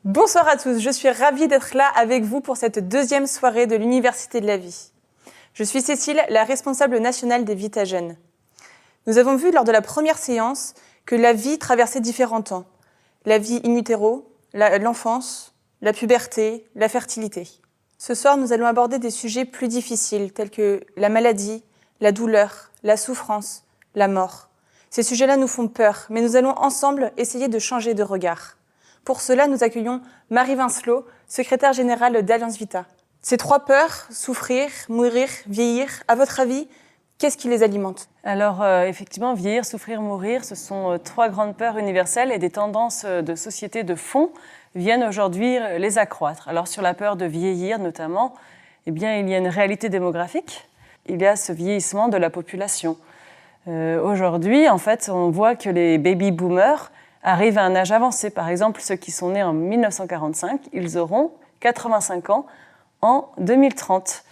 Bonsoir à tous, je suis ravie d'être là avec vous pour cette deuxième soirée de l'Université de la vie. Je suis Cécile, la responsable nationale des Vita Jeunes. Nous avons vu lors de la première séance que la vie traversait différents temps. La vie in utero, l'enfance, la puberté, la fertilité. Ce soir, nous allons aborder des sujets plus difficiles tels que la maladie, la douleur, la souffrance, la mort. Ces sujets-là nous font peur, mais nous allons ensemble essayer de changer de regard. Pour cela, nous accueillons Marie Vincelot, secrétaire générale d'Alliance Vita. Ces trois peurs, souffrir, mourir, vieillir, à votre avis, qu'est-ce qui les alimente ? Alors effectivement, vieillir, souffrir, mourir, ce sont trois grandes peurs universelles et des tendances de société de fond viennent aujourd'hui les accroître. Alors sur la peur de vieillir notamment, eh bien, il y a une réalité démographique, il y a ce vieillissement de la population. Aujourd'hui, en fait, on voit que les baby-boomers arrivent à un âge avancé. Par exemple, ceux qui sont nés en 1945, ils auront 85 ans en 2030.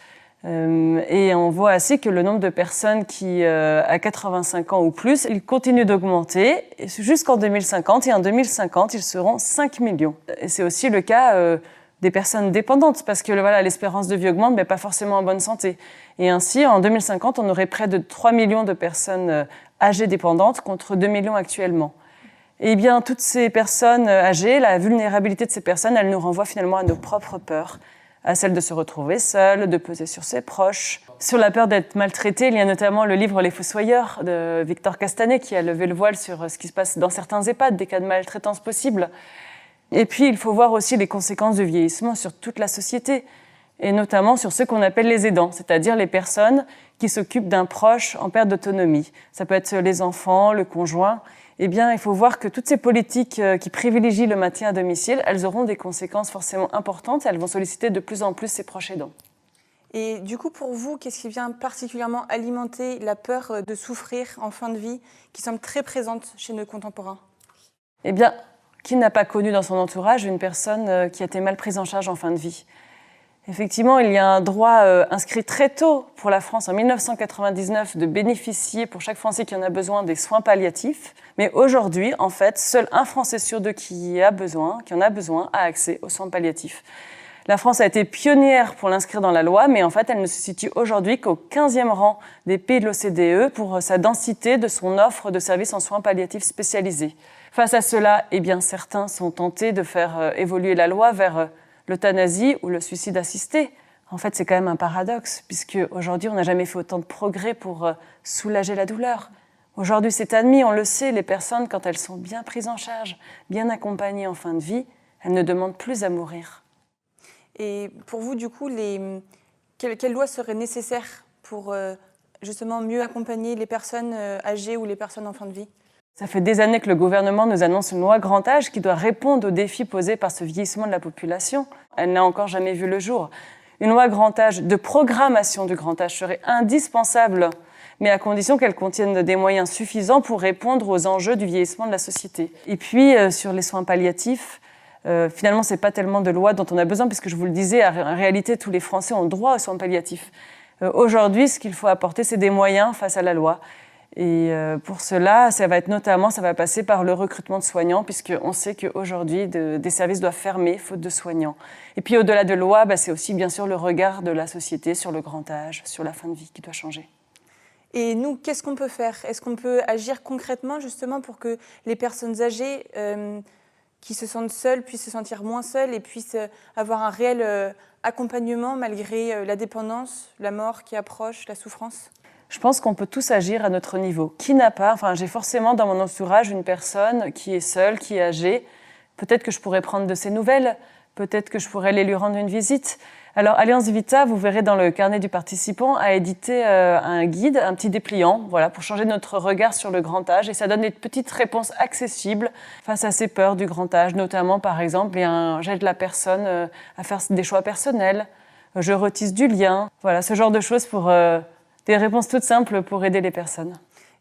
Et on voit ainsi que le nombre de personnes qui à 85 ans ou plus, il continue d'augmenter jusqu'en 2050. Et en 2050, ils seront 5 millions. Et c'est aussi le cas des personnes dépendantes, parce que voilà, l'espérance de vie augmente, mais pas forcément en bonne santé. Et ainsi, en 2050, on aurait près de 3 millions de personnes âgées dépendantes contre 2 millions actuellement. Eh bien, toutes ces personnes âgées, la vulnérabilité de ces personnes, elle nous renvoie finalement à nos propres peurs, à celle de se retrouver seule, de peser sur ses proches. Sur la peur d'être maltraité, il y a notamment le livre Les Fossoyeurs de Victor Castanet qui a levé le voile sur ce qui se passe dans certains EHPAD, des cas de maltraitance possibles. Et puis, il faut voir aussi les conséquences du vieillissement sur toute la société, et notamment sur ceux qu'on appelle les aidants, c'est-à-dire les personnes qui s'occupent d'un proche en perte d'autonomie. Ça peut être les enfants, le conjoint. Eh bien, il faut voir que toutes ces politiques qui privilégient le maintien à domicile, elles auront des conséquences forcément importantes et elles vont solliciter de plus en plus ces proches aidants. Et du coup, pour vous, qu'est-ce qui vient particulièrement alimenter la peur de souffrir en fin de vie, qui semble très présente chez nos contemporains ? Eh bien, qui n'a pas connu dans son entourage une personne qui a été mal prise en charge en fin de vie ? Effectivement, il y a un droit inscrit très tôt pour la France en 1999 de bénéficier pour chaque Français qui en a besoin des soins palliatifs. Mais aujourd'hui, en fait, seul un Français sur deux qui en a besoin a accès aux soins palliatifs. La France a été pionnière pour l'inscrire dans la loi, mais en fait, elle ne se situe aujourd'hui qu'au 15e rang des pays de l'OCDE pour sa densité de son offre de services en soins palliatifs spécialisés. Face à cela, eh bien, certains sont tentés de faire évoluer la loi vers l'euthanasie ou le suicide assisté. En fait, c'est quand même un paradoxe, puisque aujourd'hui, on n'a jamais fait autant de progrès pour soulager la douleur. Aujourd'hui, c'est admis, on le sait, les personnes, quand elles sont bien prises en charge, bien accompagnées en fin de vie, elles ne demandent plus à mourir. Et pour vous, du coup, quelle loi serait nécessaire pour justement mieux accompagner les personnes âgées ou les personnes en fin de vie ? Ça fait des années que le gouvernement nous annonce une loi grand âge qui doit répondre aux défis posés par ce vieillissement de la population. Elle n'a encore jamais vu le jour. Une loi grand âge, de programmation du grand âge serait indispensable, mais à condition qu'elle contienne des moyens suffisants pour répondre aux enjeux du vieillissement de la société. Et puis, sur les soins palliatifs, finalement, c'est pas tellement de loi dont on a besoin, puisque je vous le disais, en réalité, tous les Français ont droit aux soins palliatifs. Aujourd'hui, ce qu'il faut apporter, c'est des moyens face à la loi. Et pour cela, ça va passer par le recrutement de soignants, puisqu'on sait qu'aujourd'hui, des services doivent fermer, faute de soignants. Et puis au-delà de loi, c'est aussi bien sûr le regard de la société sur le grand âge, sur la fin de vie qui doit changer. Et nous, qu'est-ce qu'on peut faire ? Est-ce qu'on peut agir concrètement justement pour que les personnes âgées qui se sentent seules puissent se sentir moins seules et puissent avoir un réel accompagnement malgré la dépendance, la mort qui approche, la souffrance ? Je pense qu'on peut tous agir à notre niveau. Qui n'a pas ? J'ai forcément dans mon entourage une personne qui est seule, qui est âgée. Peut-être que je pourrais prendre de ses nouvelles. Peut-être que je pourrais aller lui rendre une visite. Alors, Alliance Vita, vous verrez dans le carnet du participant, a édité un guide, un petit dépliant, pour changer notre regard sur le grand âge. Et ça donne des petites réponses accessibles face à ces peurs du grand âge. Notamment, par exemple, j'aide la personne à faire des choix personnels. Je retisse du lien. Voilà, ce genre de choses pour... des réponses toutes simples pour aider les personnes.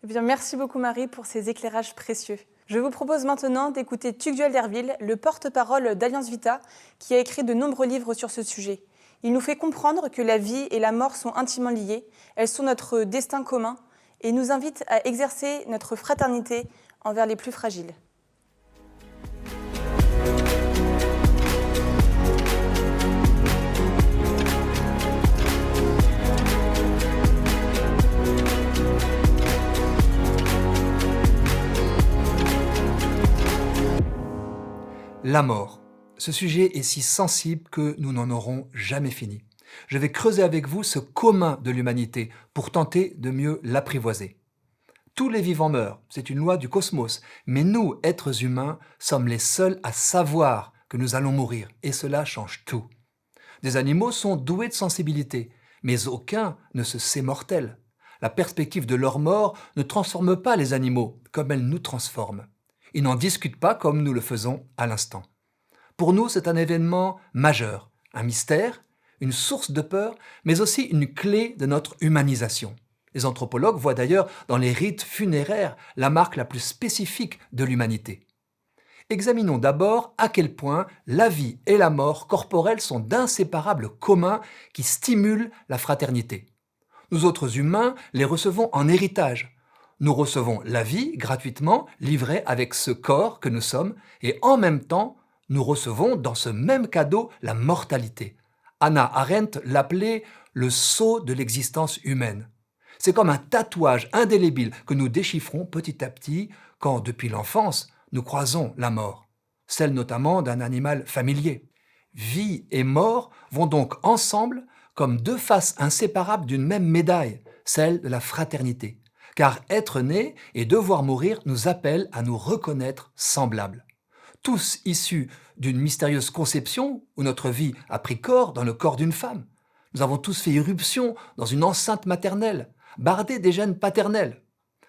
Eh bien, merci beaucoup Marie pour ces éclairages précieux. Je vous propose maintenant d'écouter Tugdual Derville, le porte-parole d'Alliance Vita, qui a écrit de nombreux livres sur ce sujet. Il nous fait comprendre que la vie et la mort sont intimement liées, elles sont notre destin commun et nous invite à exercer notre fraternité envers les plus fragiles. La mort. Ce sujet est si sensible que nous n'en aurons jamais fini. Je vais creuser avec vous ce commun de l'humanité pour tenter de mieux l'apprivoiser. Tous les vivants meurent, c'est une loi du cosmos, mais nous, êtres humains, sommes les seuls à savoir que nous allons mourir, et cela change tout. Des animaux sont doués de sensibilité, mais aucun ne se sait mortel. La perspective de leur mort ne transforme pas les animaux comme elle nous transforme. Ils n'en discutent pas comme nous le faisons à l'instant. Pour nous, c'est un événement majeur, un mystère, une source de peur, mais aussi une clé de notre humanisation. Les anthropologues voient d'ailleurs dans les rites funéraires la marque la plus spécifique de l'humanité. Examinons d'abord à quel point la vie et la mort corporelle sont d'inséparables communs qui stimulent la fraternité. Nous autres humains les recevons en héritage. Nous recevons la vie gratuitement, livrée avec ce corps que nous sommes, et en même temps, nous recevons dans ce même cadeau la mortalité. Hannah Arendt l'appelait le sceau de l'existence humaine. C'est comme un tatouage indélébile que nous déchiffrons petit à petit quand, depuis l'enfance, nous croisons la mort, celle notamment d'un animal familier. Vie et mort vont donc ensemble comme deux faces inséparables d'une même médaille, celle de la fraternité. Car être né et devoir mourir nous appelle à nous reconnaître semblables. Tous issus d'une mystérieuse conception où notre vie a pris corps dans le corps d'une femme. Nous avons tous fait irruption dans une enceinte maternelle, bardée des gènes paternels.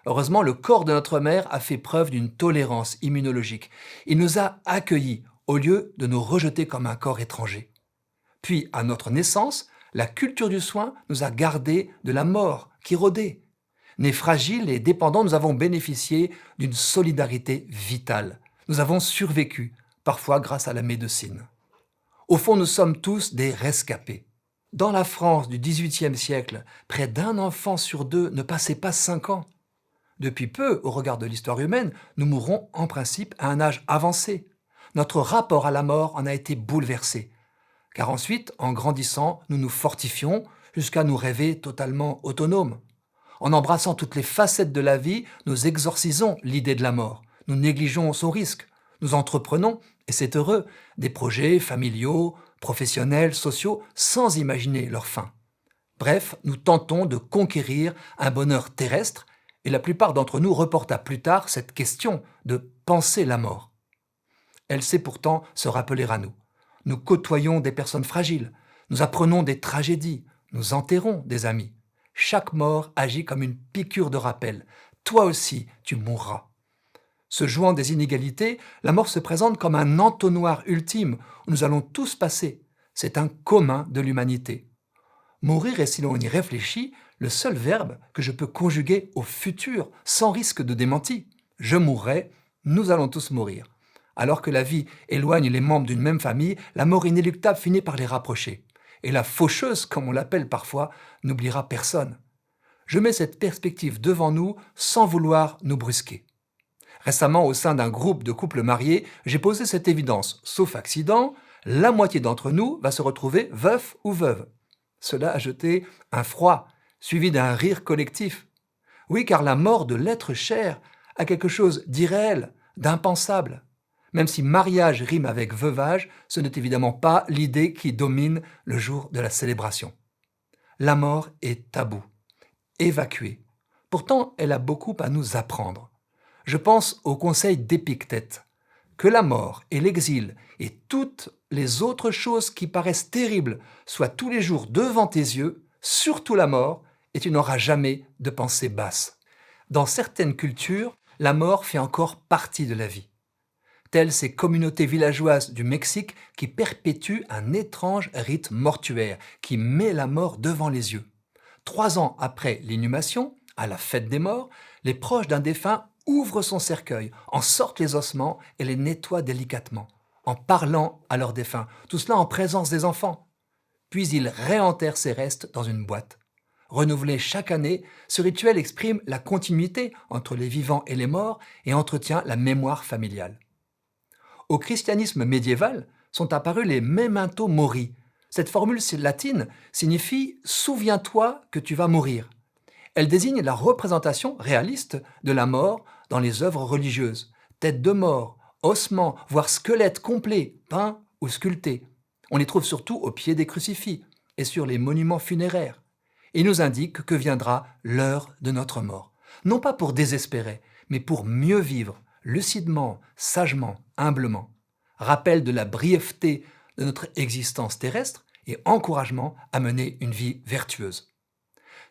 Heureusement, le corps de notre mère a fait preuve d'une tolérance immunologique. Il nous a accueillis au lieu de nous rejeter comme un corps étranger. Puis, à notre naissance, la culture du soin nous a gardés de la mort qui rôdait. Nés fragiles et dépendants, nous avons bénéficié d'une solidarité vitale. Nous avons survécu, parfois grâce à la médecine. Au fond, nous sommes tous des rescapés. Dans la France du XVIIIe siècle, près d'un enfant sur deux ne passait pas 5 ans. Depuis peu, au regard de l'histoire humaine, nous mourrons en principe à un âge avancé. Notre rapport à la mort en a été bouleversé. Car ensuite, en grandissant, nous nous fortifions jusqu'à nous rêver totalement autonomes. En embrassant toutes les facettes de la vie, nous exorcisons l'idée de la mort. Nous négligeons son risque. Nous entreprenons, et c'est heureux, des projets familiaux, professionnels, sociaux, sans imaginer leur fin. Bref, nous tentons de conquérir un bonheur terrestre, et la plupart d'entre nous reportent à plus tard cette question de penser la mort. Elle sait pourtant se rappeler à nous. Nous côtoyons des personnes fragiles, nous apprenons des tragédies, nous enterrons des amis. Chaque mort agit comme une piqûre de rappel. Toi aussi, tu mourras. Se jouant des inégalités, la mort se présente comme un entonnoir ultime où nous allons tous passer. C'est un commun de l'humanité. Mourir est, si l'on y réfléchit, le seul verbe que je peux conjuguer au futur, sans risque de démenti. Je mourrai, nous allons tous mourir. Alors que la vie éloigne les membres d'une même famille, la mort inéluctable finit par les rapprocher. Et la faucheuse, comme on l'appelle parfois, n'oubliera personne. Je mets cette perspective devant nous sans vouloir nous brusquer. Récemment, au sein d'un groupe de couples mariés, j'ai posé cette évidence. Sauf accident, la moitié d'entre nous va se retrouver veuf ou veuve. Cela a jeté un froid, suivi d'un rire collectif. Oui, car la mort de l'être cher a quelque chose d'irréel, d'impensable. Même si mariage rime avec veuvage, ce n'est évidemment pas l'idée qui domine le jour de la célébration. La mort est tabou, évacuée. Pourtant, elle a beaucoup à nous apprendre. Je pense au conseil d'Épictète. Que la mort et l'exil et toutes les autres choses qui paraissent terribles soient tous les jours devant tes yeux, surtout la mort, et tu n'auras jamais de pensée basse. Dans certaines cultures, la mort fait encore partie de la vie. Telles ces communautés villageoises du Mexique qui perpétuent un étrange rite mortuaire qui met la mort devant les yeux. 3 ans après l'inhumation, à la fête des morts, Les proches d'un défunt ouvrent son cercueil, en sortent les ossements et les nettoient délicatement, en parlant à leur défunt, tout cela en présence des enfants. Puis ils réenterrent ces restes dans une boîte. Renouvelé chaque année, ce rituel exprime la continuité entre les vivants et les morts et entretient la mémoire familiale. Au christianisme médiéval sont apparus les memento mori. Cette formule latine signifie « souviens-toi que tu vas mourir ». Elle désigne la représentation réaliste de la mort dans les œuvres religieuses. Têtes de mort, ossements, voire squelettes complets, peints ou sculptés. On les trouve surtout au pied des crucifix et sur les monuments funéraires. Il nous indique que viendra l'heure de notre mort. Non pas pour désespérer, mais pour mieux vivre, lucidement, sagement, humblement. Rappel de la brièveté de notre existence terrestre et encouragement à mener une vie vertueuse.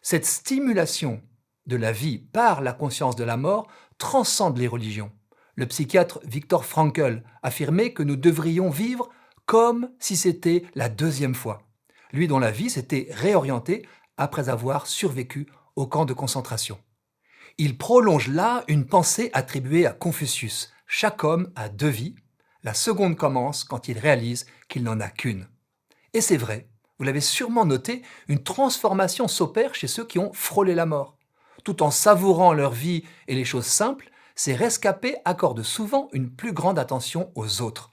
Cette stimulation de la vie par la conscience de la mort transcende les religions. Le psychiatre Viktor Frankl affirmait que nous devrions vivre comme si c'était la deuxième fois. Lui dont la vie s'était réorientée après avoir survécu au camp de concentration. Il prolonge là une pensée attribuée à Confucius. Chaque homme a deux vies. La seconde commence quand il réalise qu'il n'en a qu'une. Et c'est vrai, vous l'avez sûrement noté, une transformation s'opère chez ceux qui ont frôlé la mort. Tout en savourant leur vie et les choses simples, ces rescapés accordent souvent une plus grande attention aux autres.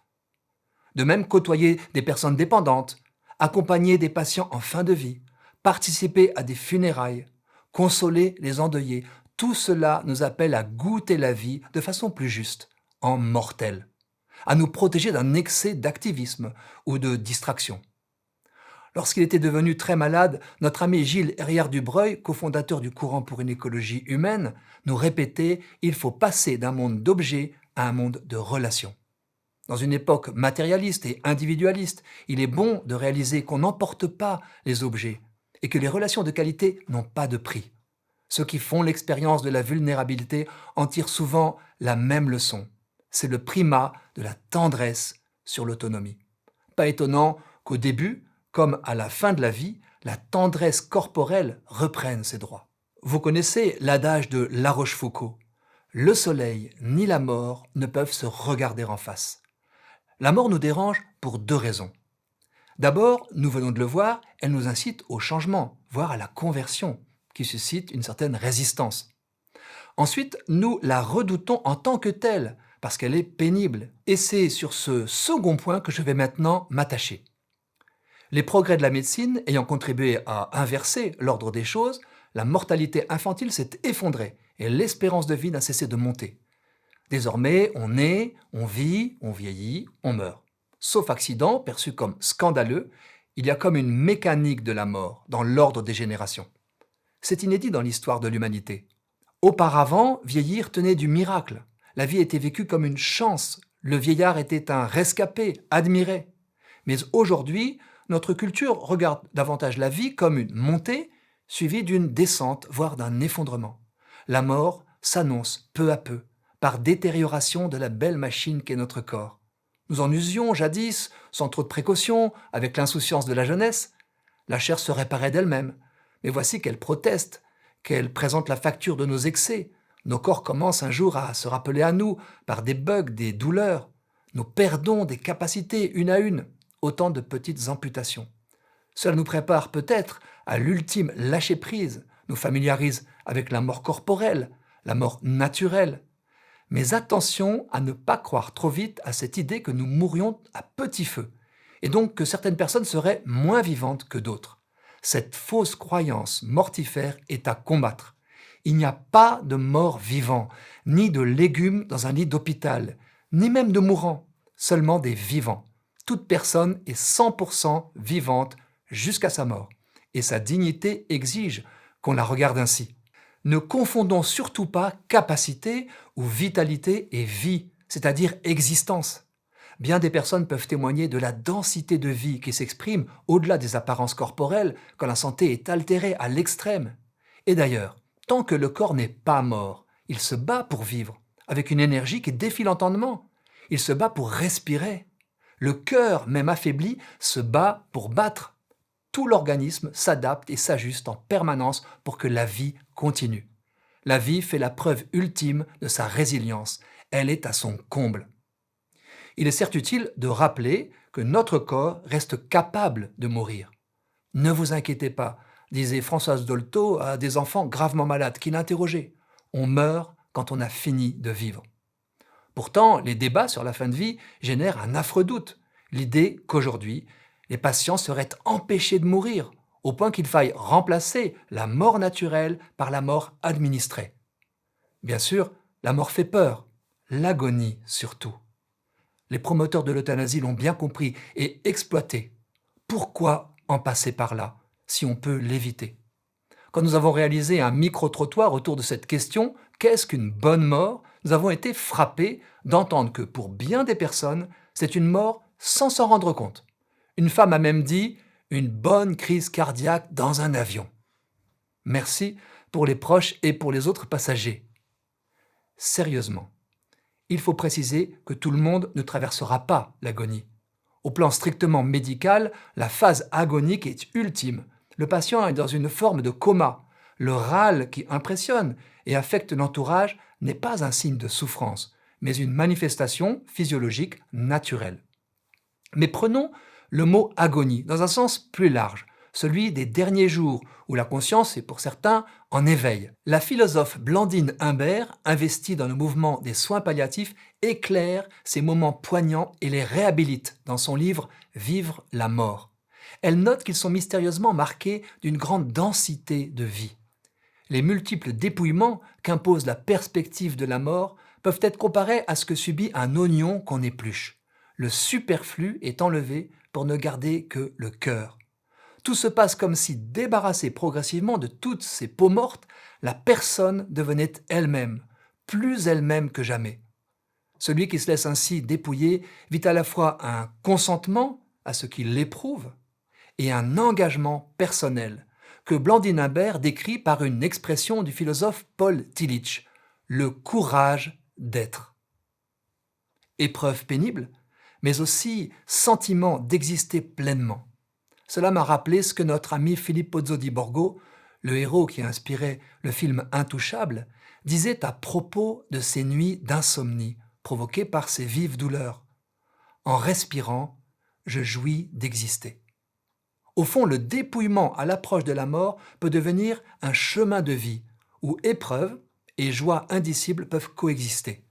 De même, côtoyer des personnes dépendantes, accompagner des patients en fin de vie, participer à des funérailles, consoler les endeuillés, tout cela nous appelle à goûter la vie de façon plus juste, en mortel, à nous protéger d'un excès d'activisme ou de distraction. Lorsqu'il était devenu très malade, notre ami Gilles Herrière-Dubreuil, cofondateur du courant pour une écologie humaine, nous répétait « Il faut passer d'un monde d'objets à un monde de relations ». Dans une époque matérialiste et individualiste, il est bon de réaliser qu'on n'emporte pas les objets et que les relations de qualité n'ont pas de prix. Ceux qui font l'expérience de la vulnérabilité en tirent souvent la même leçon. C'est le primat de la tendresse sur l'autonomie. Pas étonnant qu'au début, comme à la fin de la vie, la tendresse corporelle reprenne ses droits. Vous connaissez l'adage de La Rochefoucauld. Le soleil ni la mort ne peuvent se regarder en face. La mort nous dérange pour deux raisons. D'abord, nous venons de le voir, elle nous incite au changement, voire à la conversion, qui suscite une certaine résistance. Ensuite, nous la redoutons en tant que telle, parce qu'elle est pénible. Et c'est sur ce second point que je vais maintenant m'attacher. Les progrès de la médecine ayant contribué à inverser l'ordre des choses, la mortalité infantile s'est effondrée et l'espérance de vie n'a cessé de monter. Désormais, on naît, on vit, on vieillit, on meurt. Sauf accident, perçu comme scandaleux, il y a comme une mécanique de la mort dans l'ordre des générations. C'est inédit dans l'histoire de l'humanité. Auparavant, vieillir tenait du miracle. La vie était vécue comme une chance. Le vieillard était un rescapé, admiré. Mais aujourd'hui, notre culture regarde davantage la vie comme une montée suivie d'une descente, voire d'un effondrement. La mort s'annonce peu à peu, par détérioration de la belle machine qu'est notre corps. Nous en usions jadis, sans trop de précautions, avec l'insouciance de la jeunesse. La chair se réparait d'elle-même. Mais voici qu'elle proteste, qu'elle présente la facture de nos excès. Nos corps commencent un jour à se rappeler à nous, par des bugs, des douleurs. Nous perdons des capacités une à une, autant de petites amputations. Cela nous prépare peut-être à l'ultime lâcher-prise, nous familiarise avec la mort corporelle, la mort naturelle. Mais attention à ne pas croire trop vite à cette idée que nous mourrions à petit feu, et donc que certaines personnes seraient moins vivantes que d'autres. Cette fausse croyance mortifère est à combattre. Il n'y a pas de mort vivant, ni de légumes dans un lit d'hôpital, ni même de mourants, seulement des vivants. Toute personne est 100% vivante jusqu'à sa mort, et sa dignité exige qu'on la regarde ainsi. Ne confondons surtout pas capacité ou vitalité et vie, c'est-à-dire existence. Bien des personnes peuvent témoigner de la densité de vie qui s'exprime au-delà des apparences corporelles quand la santé est altérée à l'extrême. Et d'ailleurs, tant que le corps n'est pas mort, il se bat pour vivre, avec une énergie qui défie l'entendement. Il se bat pour respirer. Le cœur, même affaibli, se bat pour battre. Tout l'organisme s'adapte et s'ajuste en permanence pour que la vie continue. La vie fait la preuve ultime de sa résilience. Elle est à son comble. Il est certes utile de rappeler que notre corps reste capable de mourir. Ne vous inquiétez pas, disait Françoise Dolto à des enfants gravement malades qui l'interrogeaient. On meurt quand on a fini de vivre. Pourtant, les débats sur la fin de vie génèrent un affreux doute. L'idée qu'aujourd'hui, les patients seraient empêchés de mourir, au point qu'il faille remplacer la mort naturelle par la mort administrée. Bien sûr, la mort fait peur, l'agonie surtout. Les promoteurs de l'euthanasie l'ont bien compris et exploité. Pourquoi en passer par là, si on peut l'éviter? Quand nous avons réalisé un micro-trottoir autour de cette question, qu'est-ce qu'une bonne mort? Nous avons été frappés d'entendre que pour bien des personnes, c'est une mort sans s'en rendre compte. Une femme a même dit « une bonne crise cardiaque dans un avion ». Merci pour les proches et pour les autres passagers. Sérieusement, il faut préciser que tout le monde ne traversera pas l'agonie. Au plan strictement médical, la phase agonique est ultime. Le patient est dans une forme de coma. Le râle qui impressionne et affecte l'entourage n'est pas un signe de souffrance, mais une manifestation physiologique naturelle. Mais prenons le mot agonie dans un sens plus large, celui des derniers jours où la conscience est pour certains en éveil. La philosophe Blandine Imbert, investie dans le mouvement des soins palliatifs, éclaire ces moments poignants et les réhabilite dans son livre « Vivre la mort ». Elle note qu'ils sont mystérieusement marqués d'une grande densité de vie. Les multiples dépouillements qu'impose la perspective de la mort peuvent être comparés à ce que subit un oignon qu'on épluche. Le superflu est enlevé pour ne garder que le cœur. Tout se passe comme si, débarrassée progressivement de toutes ces peaux mortes, la personne devenait elle-même, plus elle-même que jamais. Celui qui se laisse ainsi dépouiller vit à la fois un consentement à ce qu'il éprouve et un engagement personnel, que Blandine Imbert décrit par une expression du philosophe Paul Tillich, le courage d'être. Épreuve pénible, mais aussi sentiment d'exister pleinement. Cela m'a rappelé ce que notre ami Philippe Pozzo di Borgo, le héros qui a inspiré le film Intouchable, disait à propos de ces nuits d'insomnie provoquées par ces vives douleurs. En respirant, je jouis d'exister. Au fond, le dépouillement à l'approche de la mort peut devenir un chemin de vie où épreuve et joie indicible peuvent coexister.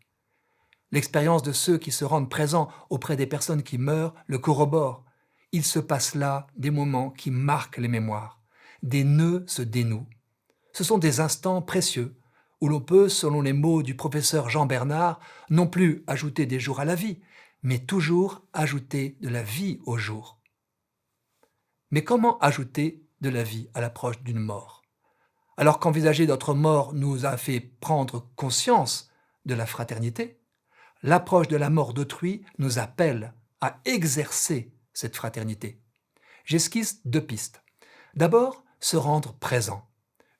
L'expérience de ceux qui se rendent présents auprès des personnes qui meurent le corrobore. Il se passe là des moments qui marquent les mémoires. Des nœuds se dénouent. Ce sont des instants précieux où l'on peut, selon les mots du professeur Jean Bernard, non plus ajouter des jours à la vie, mais toujours ajouter de la vie aux jours. Mais comment ajouter de la vie à l'approche d'une mort? Alors qu'envisager notre mort nous a fait prendre conscience de la fraternité, l'approche de la mort d'autrui nous appelle à exercer cette fraternité. J'esquisse 2 pistes. D'abord, se rendre présent.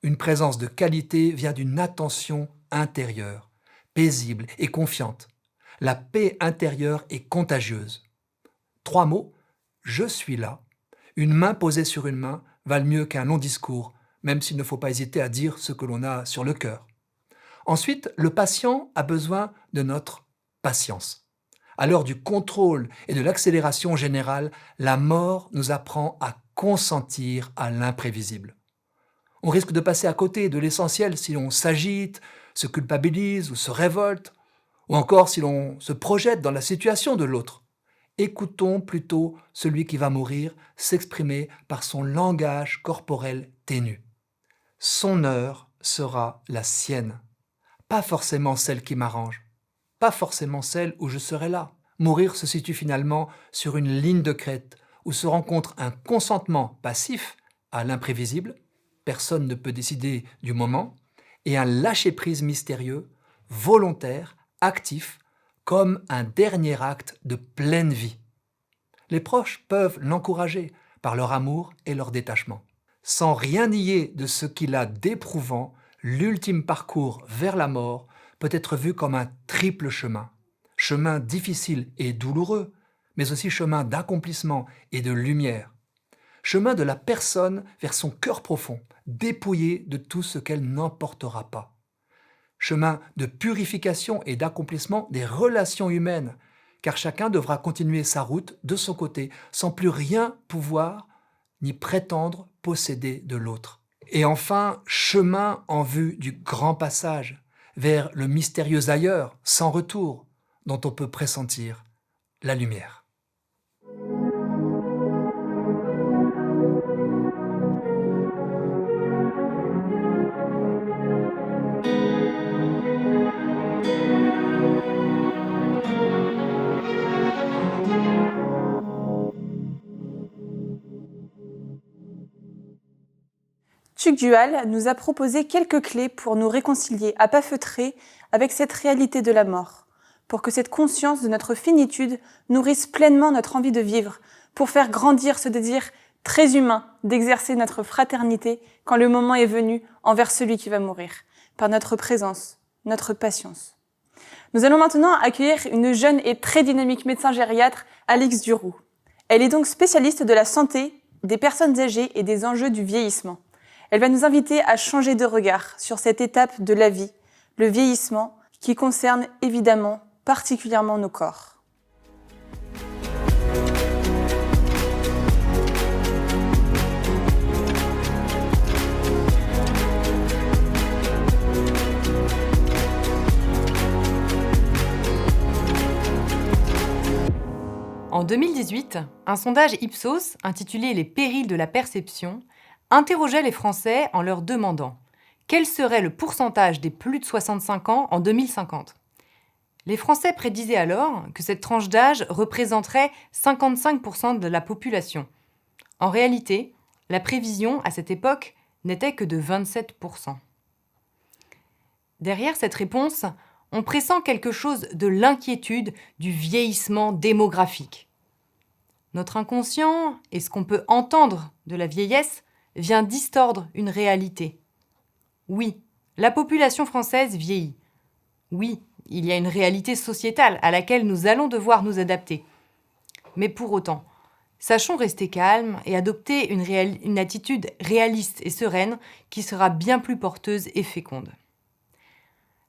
Une présence de qualité vient d'une attention intérieure, paisible et confiante. La paix intérieure est contagieuse. 3 mots, je suis là. Une main posée sur une main valent mieux qu'un long discours, même s'il ne faut pas hésiter à dire ce que l'on a sur le cœur. Ensuite, le patient a besoin de notre patience. À l'heure du contrôle et de l'accélération générale, la mort nous apprend à consentir à l'imprévisible. On risque de passer à côté de l'essentiel si l'on s'agite, se culpabilise ou se révolte, ou encore si l'on se projette dans la situation de l'autre. Écoutons plutôt celui qui va mourir s'exprimer par son langage corporel ténu. Son heure sera la sienne, pas forcément celle qui m'arrange, pas forcément celle où je serai là. Mourir se situe finalement sur une ligne de crête où se rencontre un consentement passif à l'imprévisible, personne ne peut décider du moment, et un lâcher-prise mystérieux, volontaire, actif, comme un dernier acte de pleine vie. Les proches peuvent l'encourager par leur amour et leur détachement. Sans rien nier de ce qu'il a d'éprouvant, l'ultime parcours vers la mort peut être vu comme un triple chemin. Chemin difficile et douloureux, mais aussi chemin d'accomplissement et de lumière. Chemin de la personne vers son cœur profond, dépouillée de tout ce qu'elle n'emportera pas. chemin de purification et d'accomplissement des relations humaines, car chacun devra continuer sa route de son côté, sans plus rien pouvoir ni prétendre posséder de l'autre. Et enfin, chemin en vue du grand passage, vers le mystérieux ailleurs, sans retour, dont on peut pressentir la lumière. Tugdual nous a proposé quelques clés pour nous réconcilier à pas feutrés avec cette réalité de la mort, pour que cette conscience de notre finitude nourrisse pleinement notre envie de vivre, pour faire grandir ce désir très humain d'exercer notre fraternité quand le moment est venu envers celui qui va mourir, par notre présence, notre patience. Nous allons maintenant accueillir une jeune et très dynamique médecin gériatre, Alix Duroux. Elle est donc spécialiste de la santé, des personnes âgées et des enjeux du vieillissement. Elle va nous inviter à changer de regard sur cette étape de la vie, le vieillissement, qui concerne évidemment particulièrement nos corps. En 2018, un sondage Ipsos intitulé « Les périls de la perception » interrogeait les Français en leur demandant quel serait le pourcentage des plus de 65 ans en 2050. Les Français prédisaient alors que cette tranche d'âge représenterait 55% de la population. En réalité, la prévision à cette époque n'était que de 27%. Derrière cette réponse, on pressent quelque chose de l'inquiétude du vieillissement démographique. Notre inconscient et ce qu'on peut entendre de la vieillesse vient distordre une réalité. Oui, la population française vieillit. Oui, il y a une réalité sociétale à laquelle nous allons devoir nous adapter. Mais pour autant, sachons rester calmes et adopter une attitude réaliste et sereine qui sera bien plus porteuse et féconde.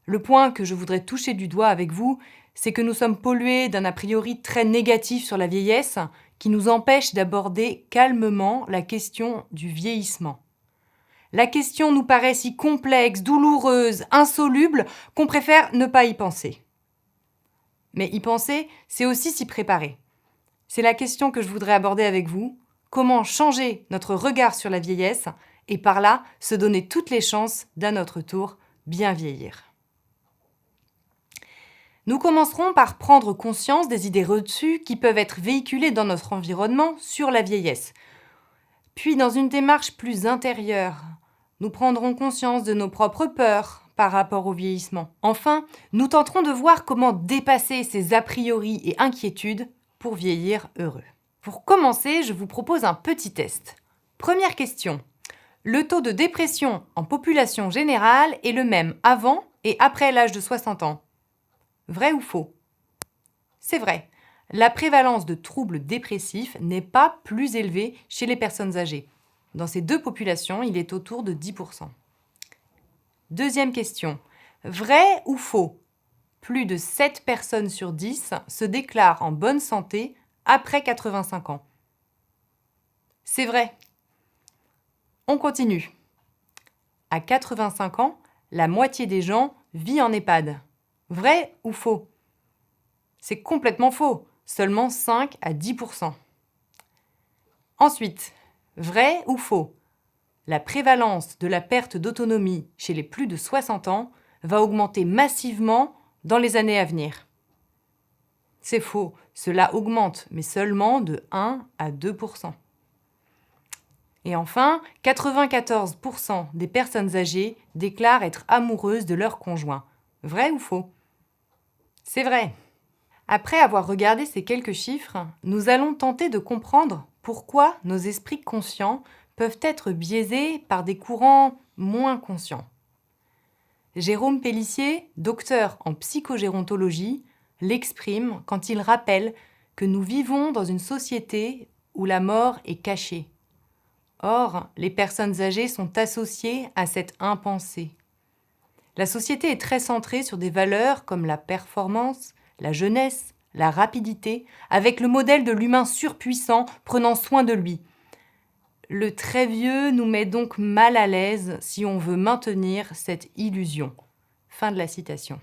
Le point que je voudrais toucher du doigt avec vous, c'est que nous sommes pollués d'un a priori très négatif sur la vieillesse qui nous empêche d'aborder calmement la question du vieillissement. La question nous paraît si complexe, douloureuse, insoluble qu'on préfère ne pas y penser. Mais y penser, c'est aussi s'y préparer. C'est la question que je voudrais aborder avec vous. Comment changer notre regard sur la vieillesse et par là se donner toutes les chances d'à notre tour bien vieillir. Nous commencerons par prendre conscience des idées reçues qui peuvent être véhiculées dans notre environnement sur la vieillesse. Puis, dans une démarche plus intérieure, nous prendrons conscience de nos propres peurs par rapport au vieillissement. Enfin, nous tenterons de voir comment dépasser ces a priori et inquiétudes pour vieillir heureux. Pour commencer, je vous propose un petit test. Première question. Le taux de dépression en population générale est le même avant et après l'âge de 60 ans. Vrai ou faux ? C'est vrai. La prévalence de troubles dépressifs n'est pas plus élevée chez les personnes âgées. Dans ces deux populations, il est autour de 10%. Deuxième question. Vrai ou faux ? Plus de 7 personnes sur 10 se déclarent en bonne santé après 85 ans. C'est vrai. On continue. À 85 ans, la moitié des gens vit en EHPAD. Vrai ou faux ? C'est complètement faux, seulement 5 à 10%. Ensuite, vrai ou faux ? La prévalence de la perte d'autonomie chez les plus de 60 ans va augmenter massivement dans les années à venir. C'est faux, cela augmente, mais seulement de 1 à 2%. Et enfin, 94% des personnes âgées déclarent être amoureuses de leur conjoint. Vrai ou faux ? C'est vrai. Après avoir regardé ces quelques chiffres, nous allons tenter de comprendre pourquoi nos esprits conscients peuvent être biaisés par des courants moins conscients. Jérôme Pellissier, docteur en psychogérontologie, l'exprime quand il rappelle que nous vivons dans une société où la mort est cachée. Or, les personnes âgées sont associées à cette impensée. La société est très centrée sur des valeurs comme la performance, la jeunesse, la rapidité, avec le modèle de l'humain surpuissant prenant soin de lui. Le très vieux nous met donc mal à l'aise si on veut maintenir cette illusion. Fin de la citation.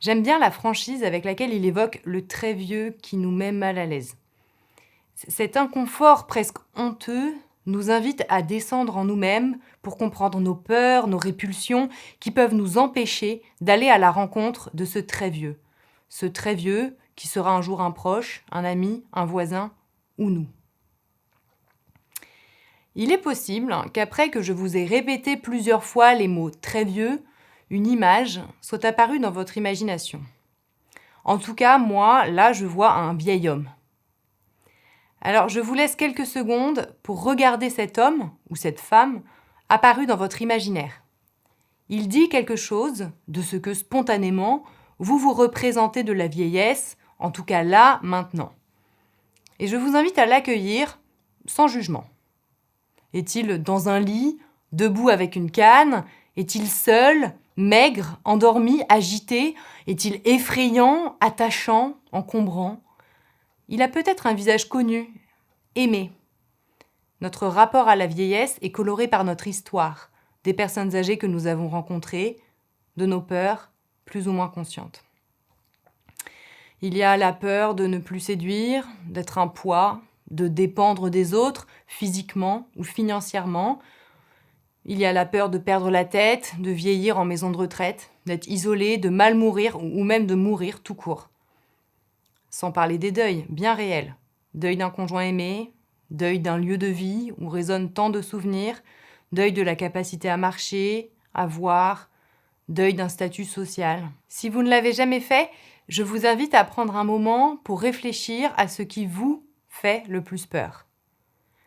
J'aime bien la franchise avec laquelle il évoque le très vieux qui nous met mal à l'aise. Cet inconfort presque honteux nous invite à descendre en nous-mêmes pour comprendre nos peurs, nos répulsions qui peuvent nous empêcher d'aller à la rencontre de ce très vieux. Ce très vieux qui sera un jour un proche, un ami, un voisin ou nous. Il est possible qu'après que je vous ai répété plusieurs fois les mots « très vieux », une image soit apparue dans votre imagination. En tout cas, moi, là, je vois un vieil homme. Alors, je vous laisse quelques secondes pour regarder cet homme ou cette femme apparu dans votre imaginaire. Il dit quelque chose de ce que spontanément, vous vous représentez de la vieillesse, en tout cas là, maintenant. Et je vous invite à l'accueillir sans jugement. Est-il dans un lit, debout avec une canne? Est-il seul, maigre, endormi, agité? Est-il effrayant, attachant, encombrant? Il a peut-être un visage connu, aimé. Notre rapport à la vieillesse est coloré par notre histoire, des personnes âgées que nous avons rencontrées, de nos peurs, plus ou moins conscientes. Il y a la peur de ne plus séduire, d'être un poids, de dépendre des autres, physiquement ou financièrement. Il y a la peur de perdre la tête, de vieillir en maison de retraite, d'être isolé, de mal mourir ou même de mourir tout court. Sans parler des deuils, bien réels. Deuil d'un conjoint aimé, deuil d'un lieu de vie où résonnent tant de souvenirs, deuil de la capacité à marcher, à voir, deuil d'un statut social. Si vous ne l'avez jamais fait, je vous invite à prendre un moment pour réfléchir à ce qui vous fait le plus peur.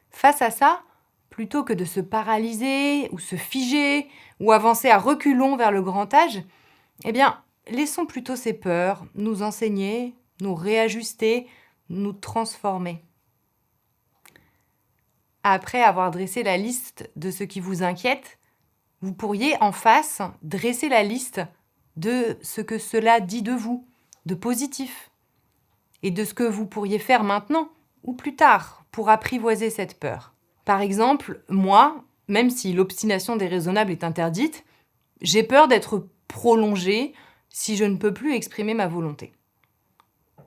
Face à ça, plutôt que de se paralyser ou se figer ou avancer à reculons vers le grand âge, eh bien, laissons plutôt ces peurs nous enseigner, nous réajuster, nous transformer. Après avoir dressé la liste de ce qui vous inquiète, vous pourriez en face dresser la liste de ce que cela dit de vous, de positif, et de ce que vous pourriez faire maintenant ou plus tard pour apprivoiser cette peur. Par exemple, moi, même si l'obstination déraisonnable est interdite, j'ai peur d'être prolongée si je ne peux plus exprimer ma volonté.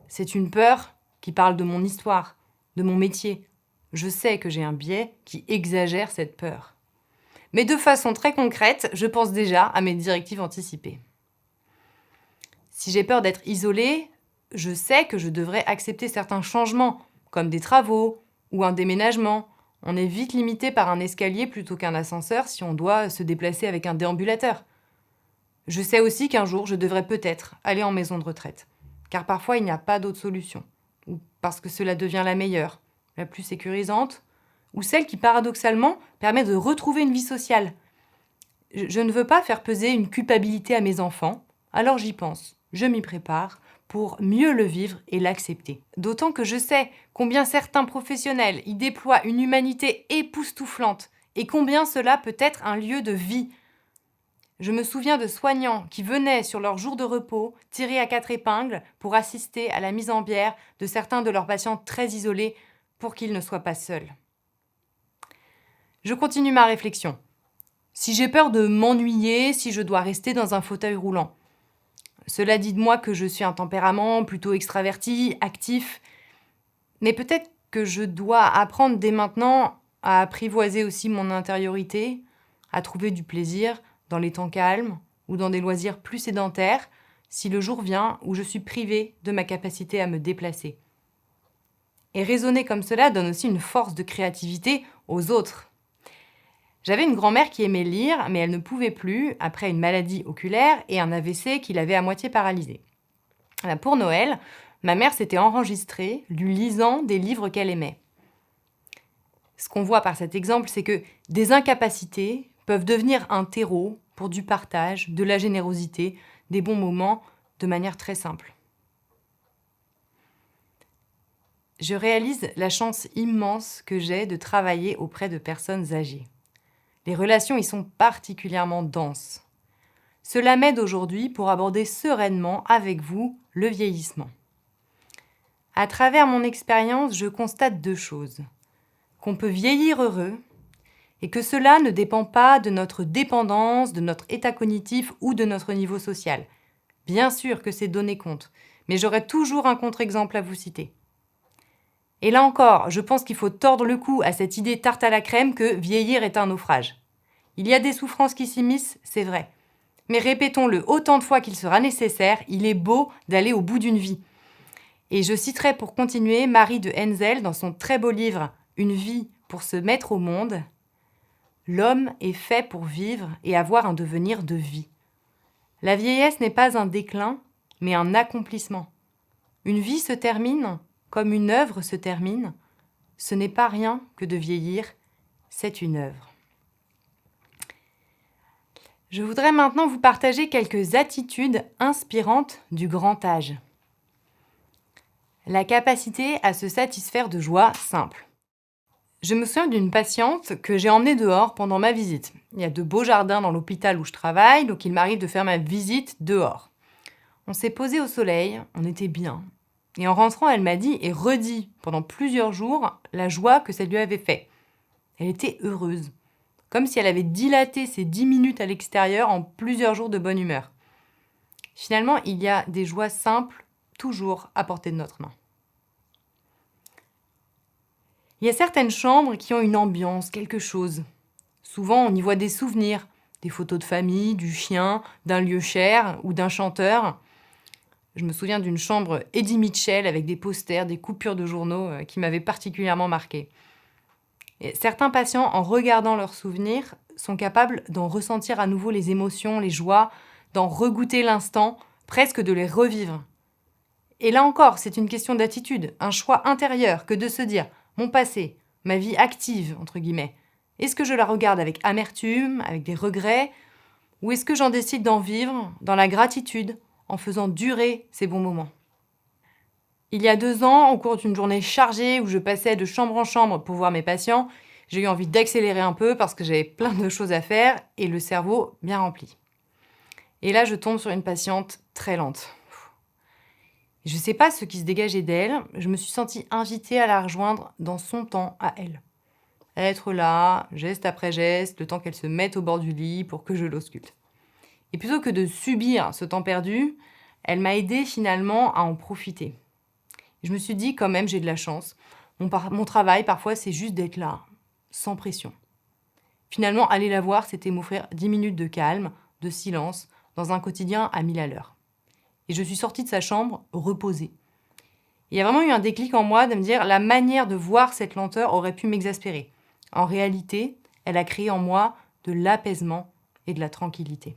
C'est une peur qui parle de mon histoire, de mon métier. Je sais que j'ai un biais qui exagère cette peur. Mais de façon très concrète, je pense déjà à mes directives anticipées. Si j'ai peur d'être isolée, je sais que je devrais accepter certains changements, comme des travaux ou un déménagement. On est vite limité par un escalier plutôt qu'un ascenseur si on doit se déplacer avec un déambulateur. Je sais aussi qu'un jour, je devrais peut-être aller en maison de retraite, car parfois il n'y a pas d'autre solution, ou parce que cela devient la meilleure, la plus sécurisante, ou celle qui paradoxalement permet de retrouver une vie sociale. Je ne veux pas faire peser une culpabilité à mes enfants, alors j'y pense, je m'y prépare pour mieux le vivre et l'accepter. D'autant que je sais combien certains professionnels y déploient une humanité époustouflante et combien cela peut être un lieu de vie. Je me souviens de soignants qui venaient sur leur jour de repos tirer à 4 épingles pour assister à la mise en bière de certains de leurs patients très isolés pour qu'ils ne soient pas seuls. Je continue ma réflexion. Si j'ai peur de m'ennuyer, si je dois rester dans un fauteuil roulant, cela dit de moi que je suis un tempérament plutôt extraverti, actif, mais peut-être que je dois apprendre dès maintenant à apprivoiser aussi mon intériorité, à trouver du plaisir dans les temps calmes ou dans des loisirs plus sédentaires, si le jour vient où je suis privée de ma capacité à me déplacer. Et raisonner comme cela donne aussi une force de créativité aux autres. J'avais une grand-mère qui aimait lire, mais elle ne pouvait plus après une maladie oculaire et un AVC qui l'avait à moitié paralysée. Pour Noël, ma mère s'était enregistrée lui lisant des livres qu'elle aimait. Ce qu'on voit par cet exemple, c'est que des incapacités peuvent devenir un terreau pour du partage, de la générosité, des bons moments, de manière très simple. Je réalise la chance immense que j'ai de travailler auprès de personnes âgées. Les relations y sont particulièrement denses. Cela m'aide aujourd'hui pour aborder sereinement avec vous le vieillissement. À travers mon expérience, je constate 2 choses. Qu'on peut vieillir heureux et que cela ne dépend pas de notre dépendance, de notre état cognitif ou de notre niveau social. Bien sûr que ces données comptent, mais j'aurai toujours un contre-exemple à vous citer. Et là encore, je pense qu'il faut tordre le cou à cette idée tarte à la crème que vieillir est un naufrage. Il y a des souffrances qui s'immiscent, c'est vrai. Mais répétons-le autant de fois qu'il sera nécessaire, il est beau d'aller au bout d'une vie. Et je citerai pour continuer Marie de Henzel dans son très beau livre « Une vie pour se mettre au monde ». L'homme est fait pour vivre et avoir un devenir de vie. La vieillesse n'est pas un déclin, mais un accomplissement. Une vie se termine comme une œuvre se termine. Ce n'est pas rien que de vieillir, c'est une œuvre. Je voudrais maintenant vous partager quelques attitudes inspirantes du grand âge. La capacité à se satisfaire de joie simple. Je me souviens d'une patiente que j'ai emmenée dehors pendant ma visite. Il y a de beaux jardins dans l'hôpital où je travaille, donc il m'arrive de faire ma visite dehors. On s'est posé au soleil, on était bien. Et en rentrant, elle m'a dit et redit pendant plusieurs jours la joie que ça lui avait fait. Elle était heureuse, comme si elle avait dilaté ces 10 minutes à l'extérieur en plusieurs jours de bonne humeur. Finalement, il y a des joies simples, toujours à portée de notre main. Il y a certaines chambres qui ont une ambiance, quelque chose. Souvent, on y voit des souvenirs, des photos de famille, du chien, d'un lieu cher ou d'un chanteur. Je me souviens d'une chambre Eddie Mitchell avec des posters, des coupures de journaux qui m'avaient particulièrement marquée. Et certains patients, en regardant leurs souvenirs, sont capables d'en ressentir à nouveau les émotions, les joies, d'en regoûter l'instant, presque de les revivre. Et là encore, c'est une question d'attitude, un choix intérieur que de se dire « mon passé, ma vie active », entre guillemets. Est-ce que je la regarde avec amertume, avec des regrets, ou est-ce que j'en décide d'en vivre dans la gratitude, en faisant durer ces bons moments? Il y a 2 ans, au cours d'une journée chargée où je passais de chambre en chambre pour voir mes patients, j'ai eu envie d'accélérer un peu parce que j'avais plein de choses à faire et le cerveau bien rempli. Et là, je tombe sur une patiente très lente. Je ne sais pas ce qui se dégageait d'elle, je me suis sentie invitée à la rejoindre dans son temps à elle. Être là, geste après geste, le temps qu'elle se mette au bord du lit pour que je l'ausculte. Et plutôt que de subir ce temps perdu, elle m'a aidée finalement à en profiter. Je me suis dit, quand même, j'ai de la chance. Mon travail, parfois, c'est juste d'être là, sans pression. Finalement, aller la voir, c'était m'offrir 10 minutes de calme, de silence, dans un quotidien à 1000 à l'heure. Et je suis sortie de sa chambre reposée. Il y a vraiment eu un déclic en moi de me dire, la manière de voir cette lenteur aurait pu m'exaspérer. En réalité, elle a créé en moi de l'apaisement et de la tranquillité.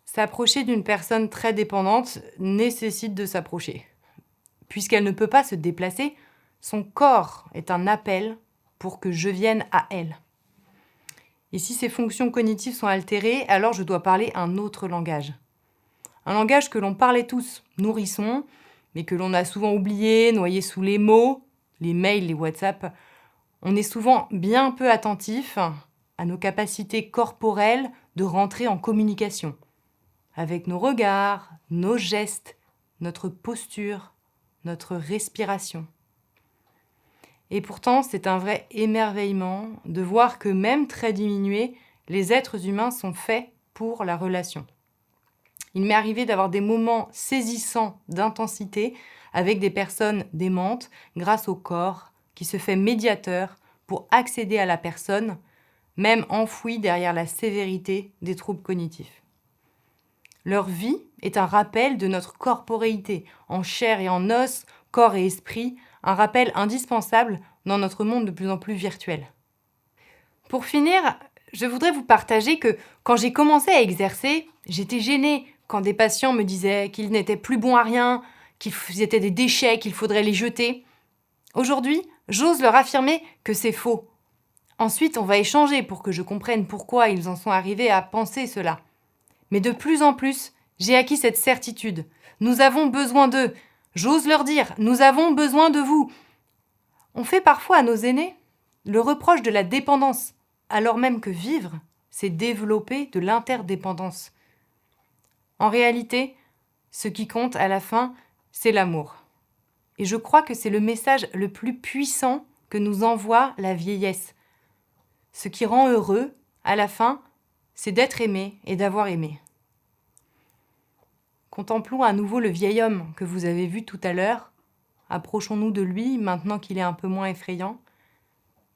S'approcher d'une personne très dépendante nécessite de s'approcher. Puisqu'elle ne peut pas se déplacer, son corps est un appel pour que je vienne à elle. Et si ses fonctions cognitives sont altérées, alors je dois parler un autre langage. Un langage que l'on parlait tous, nourrissons, mais que l'on a souvent oublié, noyé sous les mots, les mails, les WhatsApp. On est souvent bien peu attentif à nos capacités corporelles de rentrer en communication. Avec nos regards, nos gestes, notre posture, notre respiration. Et pourtant, c'est un vrai émerveillement de voir que même très diminués, les êtres humains sont faits pour la relation. Il m'est arrivé d'avoir des moments saisissants d'intensité avec des personnes démentes grâce au corps qui se fait médiateur pour accéder à la personne, même enfouie derrière la sévérité des troubles cognitifs. Leur vie est un rappel de notre corporéité, en chair et en os, corps et esprit, un rappel indispensable dans notre monde de plus en plus virtuel. Pour finir, je voudrais vous partager que quand j'ai commencé à exercer, j'étais gênée quand des patients me disaient qu'ils n'étaient plus bons à rien, qu'ils étaient des déchets, qu'il faudrait les jeter. Aujourd'hui, j'ose leur affirmer que c'est faux. Ensuite, on va échanger pour que je comprenne pourquoi ils en sont arrivés à penser cela. Mais de plus en plus, j'ai acquis cette certitude. Nous avons besoin d'eux. J'ose leur dire, nous avons besoin de vous. On fait parfois à nos aînés le reproche de la dépendance, alors même que vivre, c'est développer de l'interdépendance. En réalité, ce qui compte à la fin, c'est l'amour. Et je crois que c'est le message le plus puissant que nous envoie la vieillesse. Ce qui rend heureux, à la fin, c'est d'être aimé et d'avoir aimé. Contemplons à nouveau le vieil homme que vous avez vu tout à l'heure. Approchons-nous de lui maintenant qu'il est un peu moins effrayant.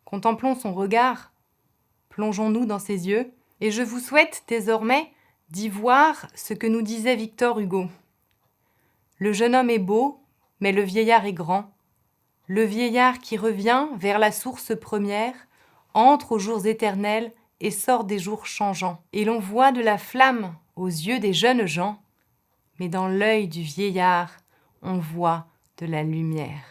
Contemplons son regard. Plongeons-nous dans ses yeux. Et je vous souhaite désormais d'y voir ce que nous disait Victor Hugo. Le jeune homme est beau, mais le vieillard est grand. Le vieillard qui revient vers la source première, entre aux jours éternels et sort des jours changeants. Et l'on voit de la flamme aux yeux des jeunes gens, mais dans l'œil du vieillard, on voit de la lumière.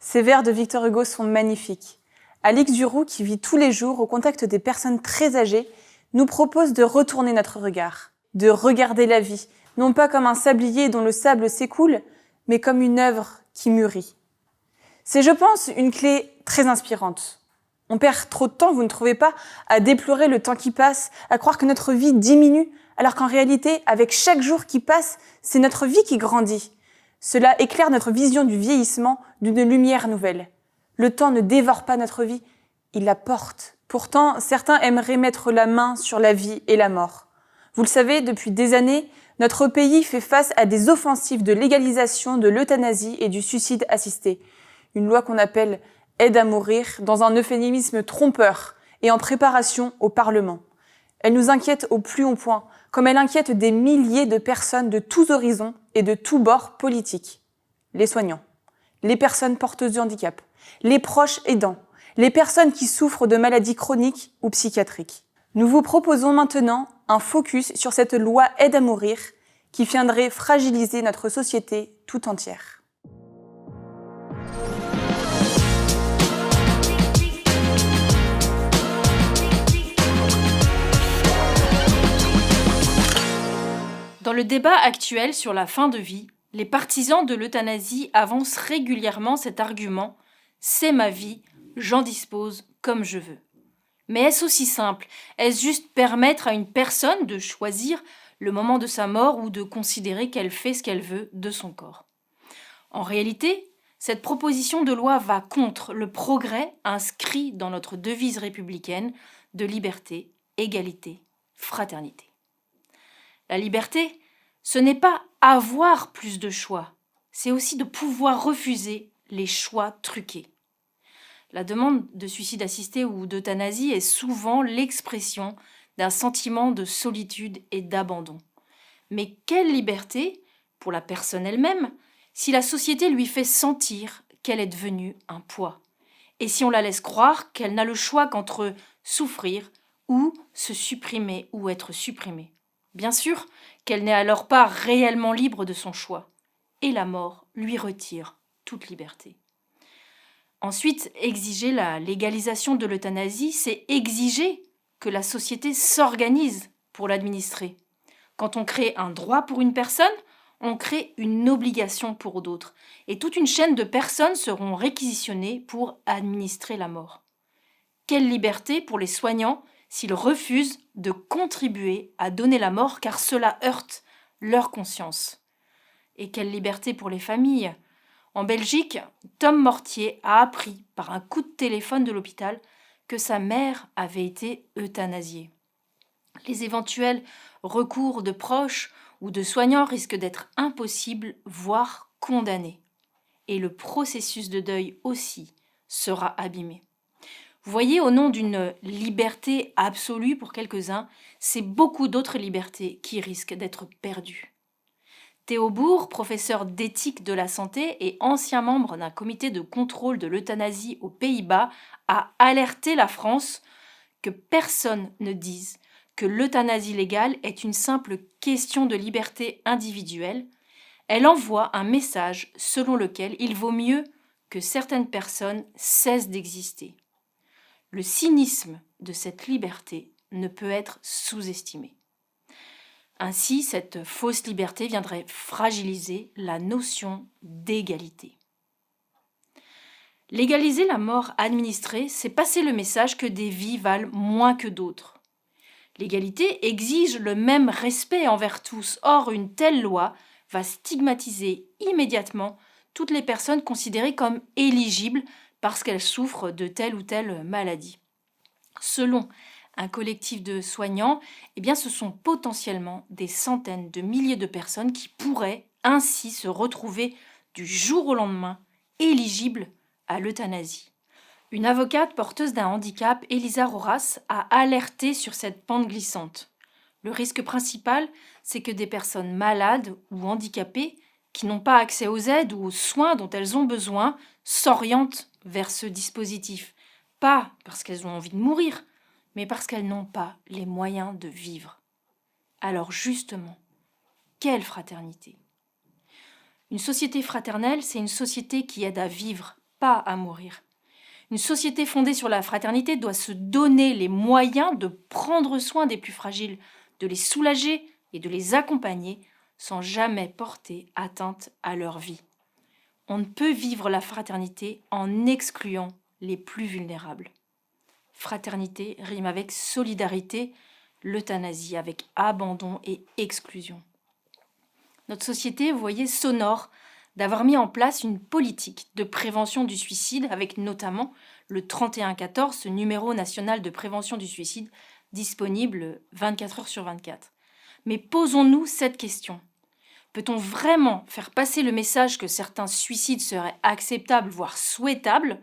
Ces vers de Victor Hugo sont magnifiques. Alix Duroux, qui vit tous les jours au contact des personnes très âgées, nous propose de retourner notre regard, de regarder la vie, non pas comme un sablier dont le sable s'écoule, mais comme une œuvre qui mûrit. C'est, je pense, une clé très inspirante. On perd trop de temps, vous ne trouvez pas, à déplorer le temps qui passe, à croire que notre vie diminue, alors qu'en réalité, avec chaque jour qui passe, c'est notre vie qui grandit. Cela éclaire notre vision du vieillissement d'une lumière nouvelle. Le temps ne dévore pas notre vie, il la porte. Pourtant, certains aimeraient mettre la main sur la vie et la mort. Vous le savez, depuis des années, notre pays fait face à des offensives de légalisation de l'euthanasie et du suicide assisté. Une loi qu'on appelle « aide à mourir » dans un euphémisme trompeur et en préparation au Parlement. Elle nous inquiète au plus haut point, comme elle inquiète des milliers de personnes de tous horizons et de tous bords politiques. Les soignants, les personnes porteuses de handicap, les proches aidants, les personnes qui souffrent de maladies chroniques ou psychiatriques. Nous vous proposons maintenant un focus sur cette loi aide à mourir qui viendrait fragiliser notre société tout entière. Dans le débat actuel sur la fin de vie, les partisans de l'euthanasie avancent régulièrement cet argument « c'est ma vie, j'en dispose comme je veux ». Mais est-ce aussi simple ? Est-ce juste permettre à une personne de choisir le moment de sa mort ou de considérer qu'elle fait ce qu'elle veut de son corps ? En réalité, cette proposition de loi va contre le progrès inscrit dans notre devise républicaine de liberté, égalité, fraternité. La liberté, ce n'est pas avoir plus de choix, c'est aussi de pouvoir refuser les choix truqués. La demande de suicide assisté ou d'euthanasie est souvent l'expression d'un sentiment de solitude et d'abandon. Mais quelle liberté, pour la personne elle-même, si la société lui fait sentir qu'elle est devenue un poids, et si on la laisse croire qu'elle n'a le choix qu'entre souffrir ou se supprimer ou être supprimée. Bien sûr qu'elle n'est alors pas réellement libre de son choix, et la mort lui retire toute liberté. Ensuite, exiger la légalisation de l'euthanasie, c'est exiger que la société s'organise pour l'administrer. Quand on crée un droit pour une personne, on crée une obligation pour d'autres, et toute une chaîne de personnes seront réquisitionnées pour administrer la mort. Quelle liberté pour les soignants s'ils refusent de contribuer à donner la mort car cela heurte leur conscience. Et quelle liberté pour les familles. En Belgique, Tom Mortier a appris par un coup de téléphone de l'hôpital que sa mère avait été euthanasiée. Les éventuels recours de proches ou de soignants risquent d'être impossibles, voire condamnés. Et le processus de deuil aussi sera abîmé. Vous voyez, au nom d'une liberté absolue pour quelques-uns, c'est beaucoup d'autres libertés qui risquent d'être perdues. Théo Bourg, professeur d'éthique de la santé et ancien membre d'un comité de contrôle de l'euthanasie aux Pays-Bas, a alerté la France que personne ne dise que l'euthanasie légale est une simple question de liberté individuelle. Elle envoie un message selon lequel il vaut mieux que certaines personnes cessent d'exister. Le cynisme de cette liberté ne peut être sous-estimé. Ainsi, cette fausse liberté viendrait fragiliser la notion d'égalité. Légaliser la mort administrée, c'est passer le message que des vies valent moins que d'autres. L'égalité exige le même respect envers tous. Or, une telle loi va stigmatiser immédiatement toutes les personnes considérées comme éligibles parce qu'elles souffrent de telle ou telle maladie. Selon un collectif de soignants, ce sont potentiellement des centaines de milliers de personnes qui pourraient ainsi se retrouver du jour au lendemain éligibles à l'euthanasie. Une avocate porteuse d'un handicap, Elisa Roras, a alerté sur cette pente glissante. Le risque principal, c'est que des personnes malades ou handicapées, qui n'ont pas accès aux aides ou aux soins dont elles ont besoin, s'orientent vers ce dispositif. Pas parce qu'elles ont envie de mourir, mais parce qu'elles n'ont pas les moyens de vivre. Alors justement, quelle fraternité ? Une société fraternelle, c'est une société qui aide à vivre, pas à mourir. Une société fondée sur la fraternité doit se donner les moyens de prendre soin des plus fragiles, de les soulager et de les accompagner sans jamais porter atteinte à leur vie. On ne peut vivre la fraternité en excluant les plus vulnérables. Fraternité rime avec solidarité, l'euthanasie avec abandon et exclusion. Notre société, vous voyez, s'honore d'avoir mis en place une politique de prévention du suicide avec notamment le 3114, ce numéro national de prévention du suicide disponible 24 heures sur 24. Mais posons-nous cette question. Peut-on vraiment faire passer le message que certains suicides seraient acceptables, voire souhaitables,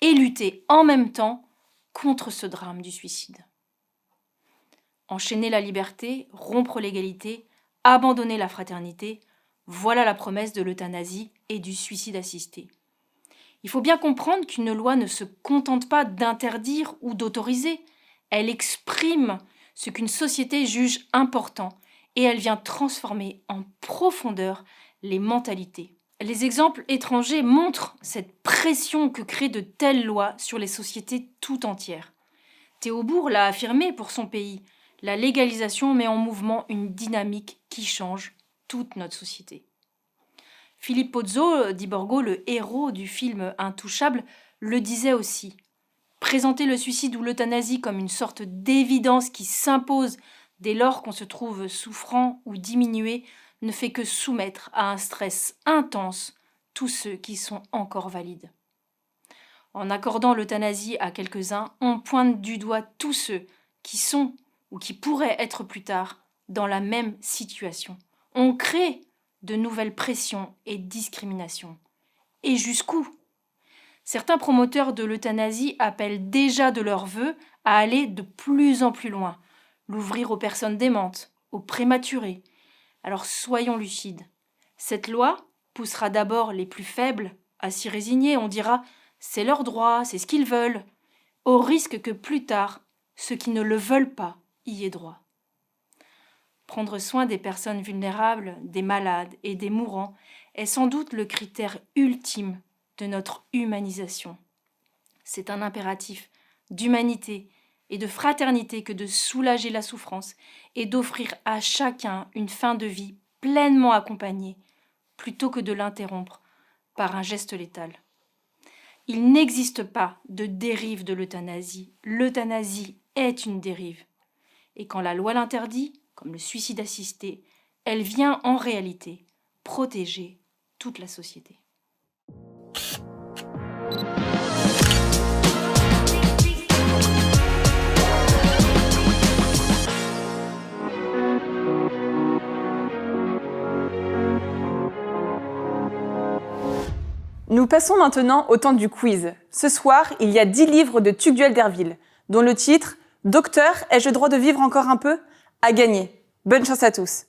et lutter en même temps contre ce drame du suicide ? Enchaîner la liberté, rompre l'égalité, abandonner la fraternité, voilà la promesse de l'euthanasie et du suicide assisté. Il faut bien comprendre qu'une loi ne se contente pas d'interdire ou d'autoriser. Elle exprime ce qu'une société juge important et elle vient transformer en profondeur les mentalités. Les exemples étrangers montrent cette pression que créent de telles lois sur les sociétés tout entières. Théobourg l'a affirmé pour son pays. La légalisation met en mouvement une dynamique qui change toute notre société. Philippe Pozzo di Borgo, le héros du film Intouchable, le disait aussi. Présenter le suicide ou l'euthanasie comme une sorte d'évidence qui s'impose dès lors qu'on se trouve souffrant ou diminué ne fait que soumettre à un stress intense tous ceux qui sont encore valides. En accordant l'euthanasie à quelques-uns, on pointe du doigt tous ceux qui sont ou qui pourraient être plus tard dans la même situation. On crée de nouvelles pressions et discriminations. Et jusqu'où ? Certains promoteurs de l'euthanasie appellent déjà de leur vœu à aller de plus en plus loin, l'ouvrir aux personnes démentes, aux prématurés. Alors soyons lucides. Cette loi poussera d'abord les plus faibles à s'y résigner. On dira « c'est leur droit, c'est ce qu'ils veulent », au risque que plus tard, ceux qui ne le veulent pas y aient droit. Prendre soin des personnes vulnérables, des malades et des mourants est sans doute le critère ultime de notre humanisation. C'est un impératif d'humanité et de fraternité que de soulager la souffrance et d'offrir à chacun une fin de vie pleinement accompagnée, plutôt que de l'interrompre par un geste létal. Il n'existe pas de dérive de l'euthanasie. L'euthanasie est une dérive. Et quand la loi l'interdit, comme le suicide assisté, elle vient en réalité protéger toute la société. Nous passons maintenant au temps du quiz. Ce soir, il y a 10 livres de Tugdual Derville, dont le titre « Docteur, ai-je le droit de vivre encore un peu ?» a gagné. Bonne chance à tous.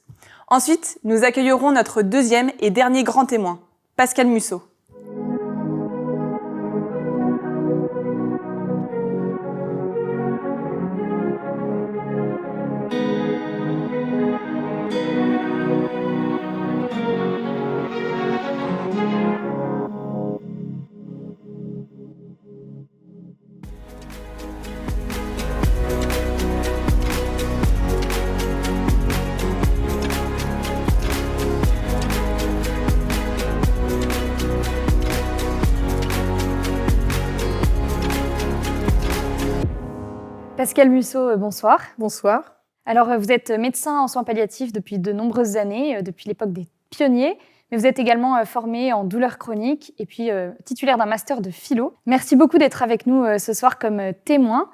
Ensuite, nous accueillerons notre deuxième et dernier grand témoin, Pascal Musso. Pascal Musso, bonsoir. Bonsoir. Alors, vous êtes médecin en soins palliatifs depuis de nombreuses années, depuis l'époque des pionniers, mais vous êtes également formé en douleurs chroniques et puis titulaire d'un master de philo. Merci beaucoup d'être avec nous ce soir comme témoin.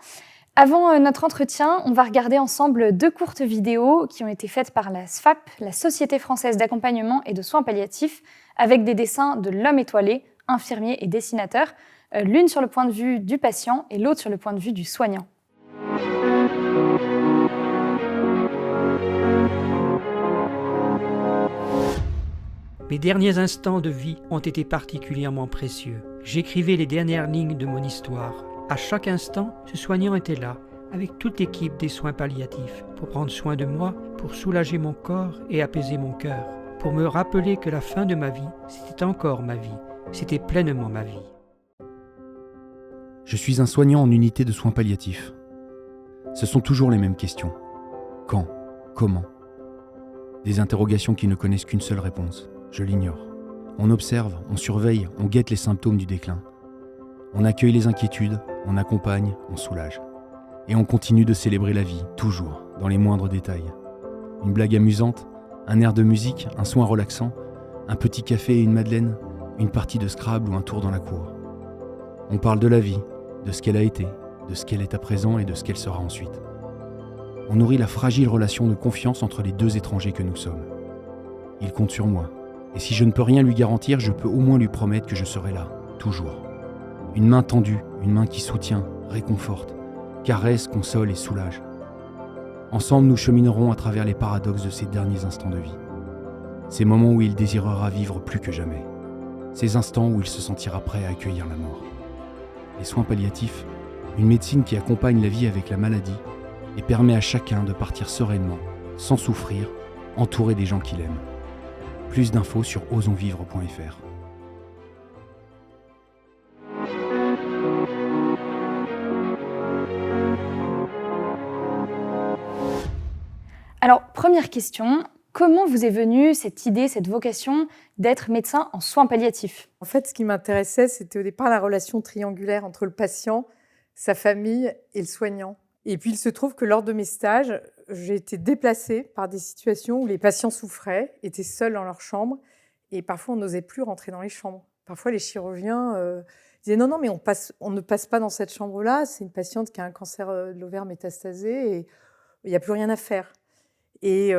Avant notre entretien, on va regarder ensemble 2 courtes vidéos qui ont été faites par la SFAP, la Société française d'accompagnement et de soins palliatifs, avec des dessins de l'homme étoilé, infirmier et dessinateur, l'une sur le point de vue du patient et l'autre sur le point de vue du soignant. Mes derniers instants de vie ont été particulièrement précieux. J'écrivais les dernières lignes de mon histoire. À chaque instant, ce soignant était là, avec toute l'équipe des soins palliatifs, pour prendre soin de moi, pour soulager mon corps et apaiser mon cœur, pour me rappeler que la fin de ma vie, c'était encore ma vie, c'était pleinement ma vie. Je suis un soignant en unité de soins palliatifs. Ce sont toujours les mêmes questions. Quand ? Comment ? Des interrogations qui ne connaissent qu'une seule réponse. Je l'ignore. On observe, on surveille, on guette les symptômes du déclin. On accueille les inquiétudes, on accompagne, on soulage. Et on continue de célébrer la vie, toujours, dans les moindres détails. Une blague amusante, un air de musique, un soin relaxant, un petit café et une madeleine, une partie de Scrabble ou un tour dans la cour. On parle de la vie, de ce qu'elle a été, de ce qu'elle est à présent et de ce qu'elle sera ensuite. On nourrit la fragile relation de confiance entre les 2 étrangers que nous sommes. Il compte sur moi. Et si je ne peux rien lui garantir, je peux au moins lui promettre que je serai là, toujours. Une main tendue, une main qui soutient, réconforte, caresse, console et soulage. Ensemble, nous cheminerons à travers les paradoxes de ces derniers instants de vie. Ces moments où il désirera vivre plus que jamais. Ces instants où il se sentira prêt à accueillir la mort. Les soins palliatifs, une médecine qui accompagne la vie avec la maladie et permet à chacun de partir sereinement, sans souffrir, entouré des gens qu'il aime. Plus d'infos sur osonsvivre.fr. Alors, première question, comment vous est venue cette idée, cette vocation d'être médecin en soins palliatifs ? En fait, ce qui m'intéressait, c'était au départ la relation triangulaire entre le patient, sa famille et le soignant. Et puis, il se trouve que lors de mes stages, j'ai été déplacée par des situations où les patients souffraient, étaient seuls dans leur chambre, et parfois on n'osait plus rentrer dans les chambres. Parfois, les chirurgiens disaient non, mais on ne passe pas dans cette chambre-là, c'est une patiente qui a un cancer de l'ovaire métastasé et il n'y a plus rien à faire. Et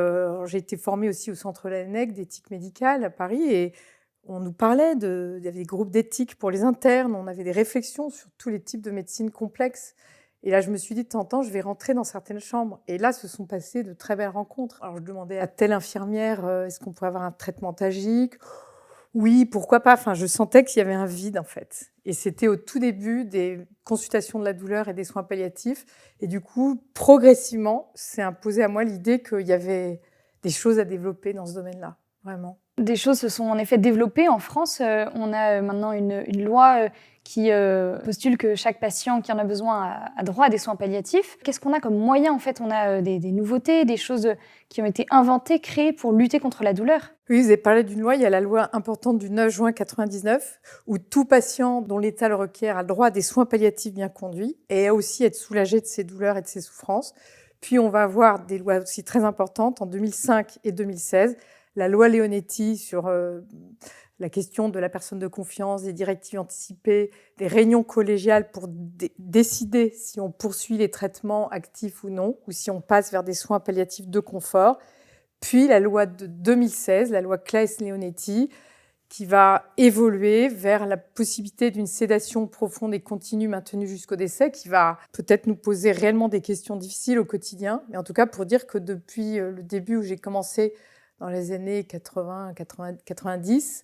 j'ai été formée aussi au Centre Laennec d'éthique médicale à Paris, et on nous parlait il y avait des groupes d'éthique pour les internes, on avait des réflexions sur tous les types de médecine complexes. Et là, je me suis dit, de temps en temps, je vais rentrer dans certaines chambres. Et là, se sont passées de très belles rencontres. Alors, je demandais à telle infirmière, est-ce qu'on pourrait avoir un traitement tagique ? Oui, pourquoi pas ? Enfin, je sentais qu'il y avait un vide, en fait. Et c'était au tout début des consultations de la douleur et des soins palliatifs. Et du coup, progressivement, s'est imposée à moi l'idée qu'il y avait des choses à développer dans ce domaine-là, vraiment. Des choses se sont en effet développées. En France, on a maintenant une loi qui postule que chaque patient qui en a besoin a droit à des soins palliatifs. Qu'est-ce qu'on a comme moyen ? En fait, on a des nouveautés, des choses qui ont été inventées, créées pour lutter contre la douleur. Oui, vous avez parlé d'une loi. Il y a la loi importante du 9 juin 1999, où tout patient dont l'état le requiert a le droit à des soins palliatifs bien conduits et à aussi être soulagé de ses douleurs et de ses souffrances. Puis, on va avoir des lois aussi très importantes en 2005 et 2016. La loi Leonetti sur la question de la personne de confiance, des directives anticipées, des réunions collégiales pour décider si on poursuit les traitements actifs ou non, ou si on passe vers des soins palliatifs de confort. Puis la loi de 2016, la loi Claes-Leonetti, qui va évoluer vers la possibilité d'une sédation profonde et continue maintenue jusqu'au décès, qui va peut-être nous poser réellement des questions difficiles au quotidien. Mais en tout cas, pour dire que depuis le début où j'ai commencé dans les années 80, 90,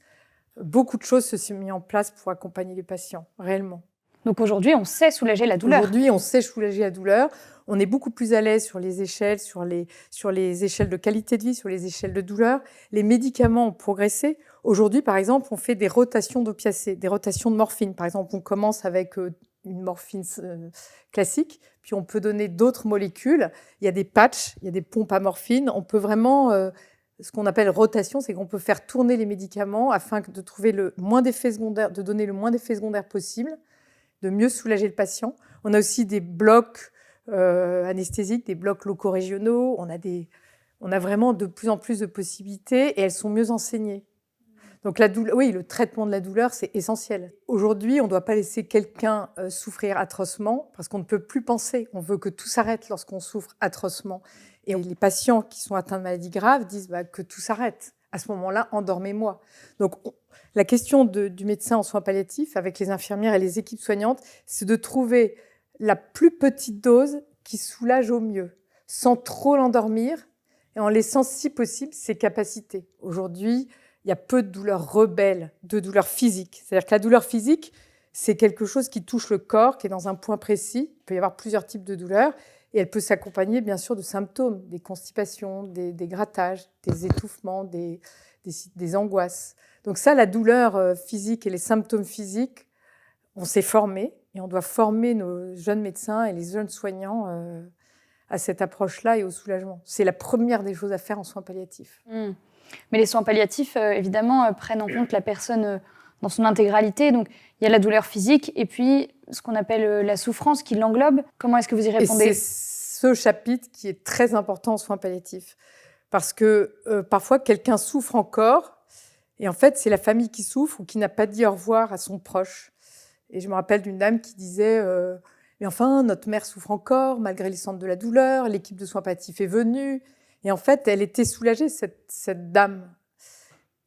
beaucoup de choses se sont mises en place pour accompagner les patients, réellement. Donc aujourd'hui, on sait soulager la douleur. Aujourd'hui, on sait soulager la douleur. On est beaucoup plus à l'aise sur les échelles, sur les échelles de qualité de vie, sur les échelles de douleur. Les médicaments ont progressé. Aujourd'hui, par exemple, on fait des rotations d'opiacés, des rotations de morphine. Par exemple, on commence avec une morphine classique, puis on peut donner d'autres molécules. Il y a des patchs, il y a des pompes à morphine. On peut vraiment... ce qu'on appelle rotation, c'est qu'on peut faire tourner les médicaments afin de trouver le moins d'effets secondaires, de donner le moins d'effets secondaires possible, de mieux soulager le patient. On a aussi des blocs anesthésiques, des blocs locaux régionaux. On a vraiment de plus en plus de possibilités et elles sont mieux enseignées. Donc oui, le traitement de la douleur, c'est essentiel. Aujourd'hui, on ne doit pas laisser quelqu'un souffrir atrocement parce qu'on ne peut plus penser. On veut que tout s'arrête lorsqu'on souffre atrocement. Et les patients qui sont atteints de maladies graves disent que tout s'arrête. À ce moment-là, endormez-moi. Donc, la question du médecin en soins palliatifs, avec les infirmières et les équipes soignantes, c'est de trouver la plus petite dose qui soulage au mieux, sans trop l'endormir et en laissant, si possible, ses capacités. Aujourd'hui, il y a peu de douleurs rebelles, de douleurs physiques. C'est-à-dire que la douleur physique, c'est quelque chose qui touche le corps, qui est dans un point précis. Il peut y avoir plusieurs types de douleurs et elle peut s'accompagner, bien sûr, de symptômes, des constipations, des grattages, des étouffements, des angoisses. Donc ça, la douleur physique et les symptômes physiques, on s'est formé et on doit former nos jeunes médecins et les jeunes soignants à cette approche-là et au soulagement. C'est la première des choses à faire en soins palliatifs. Mais les soins palliatifs, évidemment, prennent en compte la personne dans son intégralité. Donc, il y a la douleur physique et puis ce qu'on appelle la souffrance qui l'englobe. Comment est-ce que vous y répondez ? Et c'est ce chapitre qui est très important en soins palliatifs. Parce que parfois, quelqu'un souffre encore et en fait, c'est la famille qui souffre ou qui n'a pas dit au revoir à son proche. Et je me rappelle d'une dame qui disait « Mais enfin, notre mère souffre encore malgré les centres de la douleur, l'équipe de soins palliatifs est venue. » Et en fait, elle était soulagée, cette dame.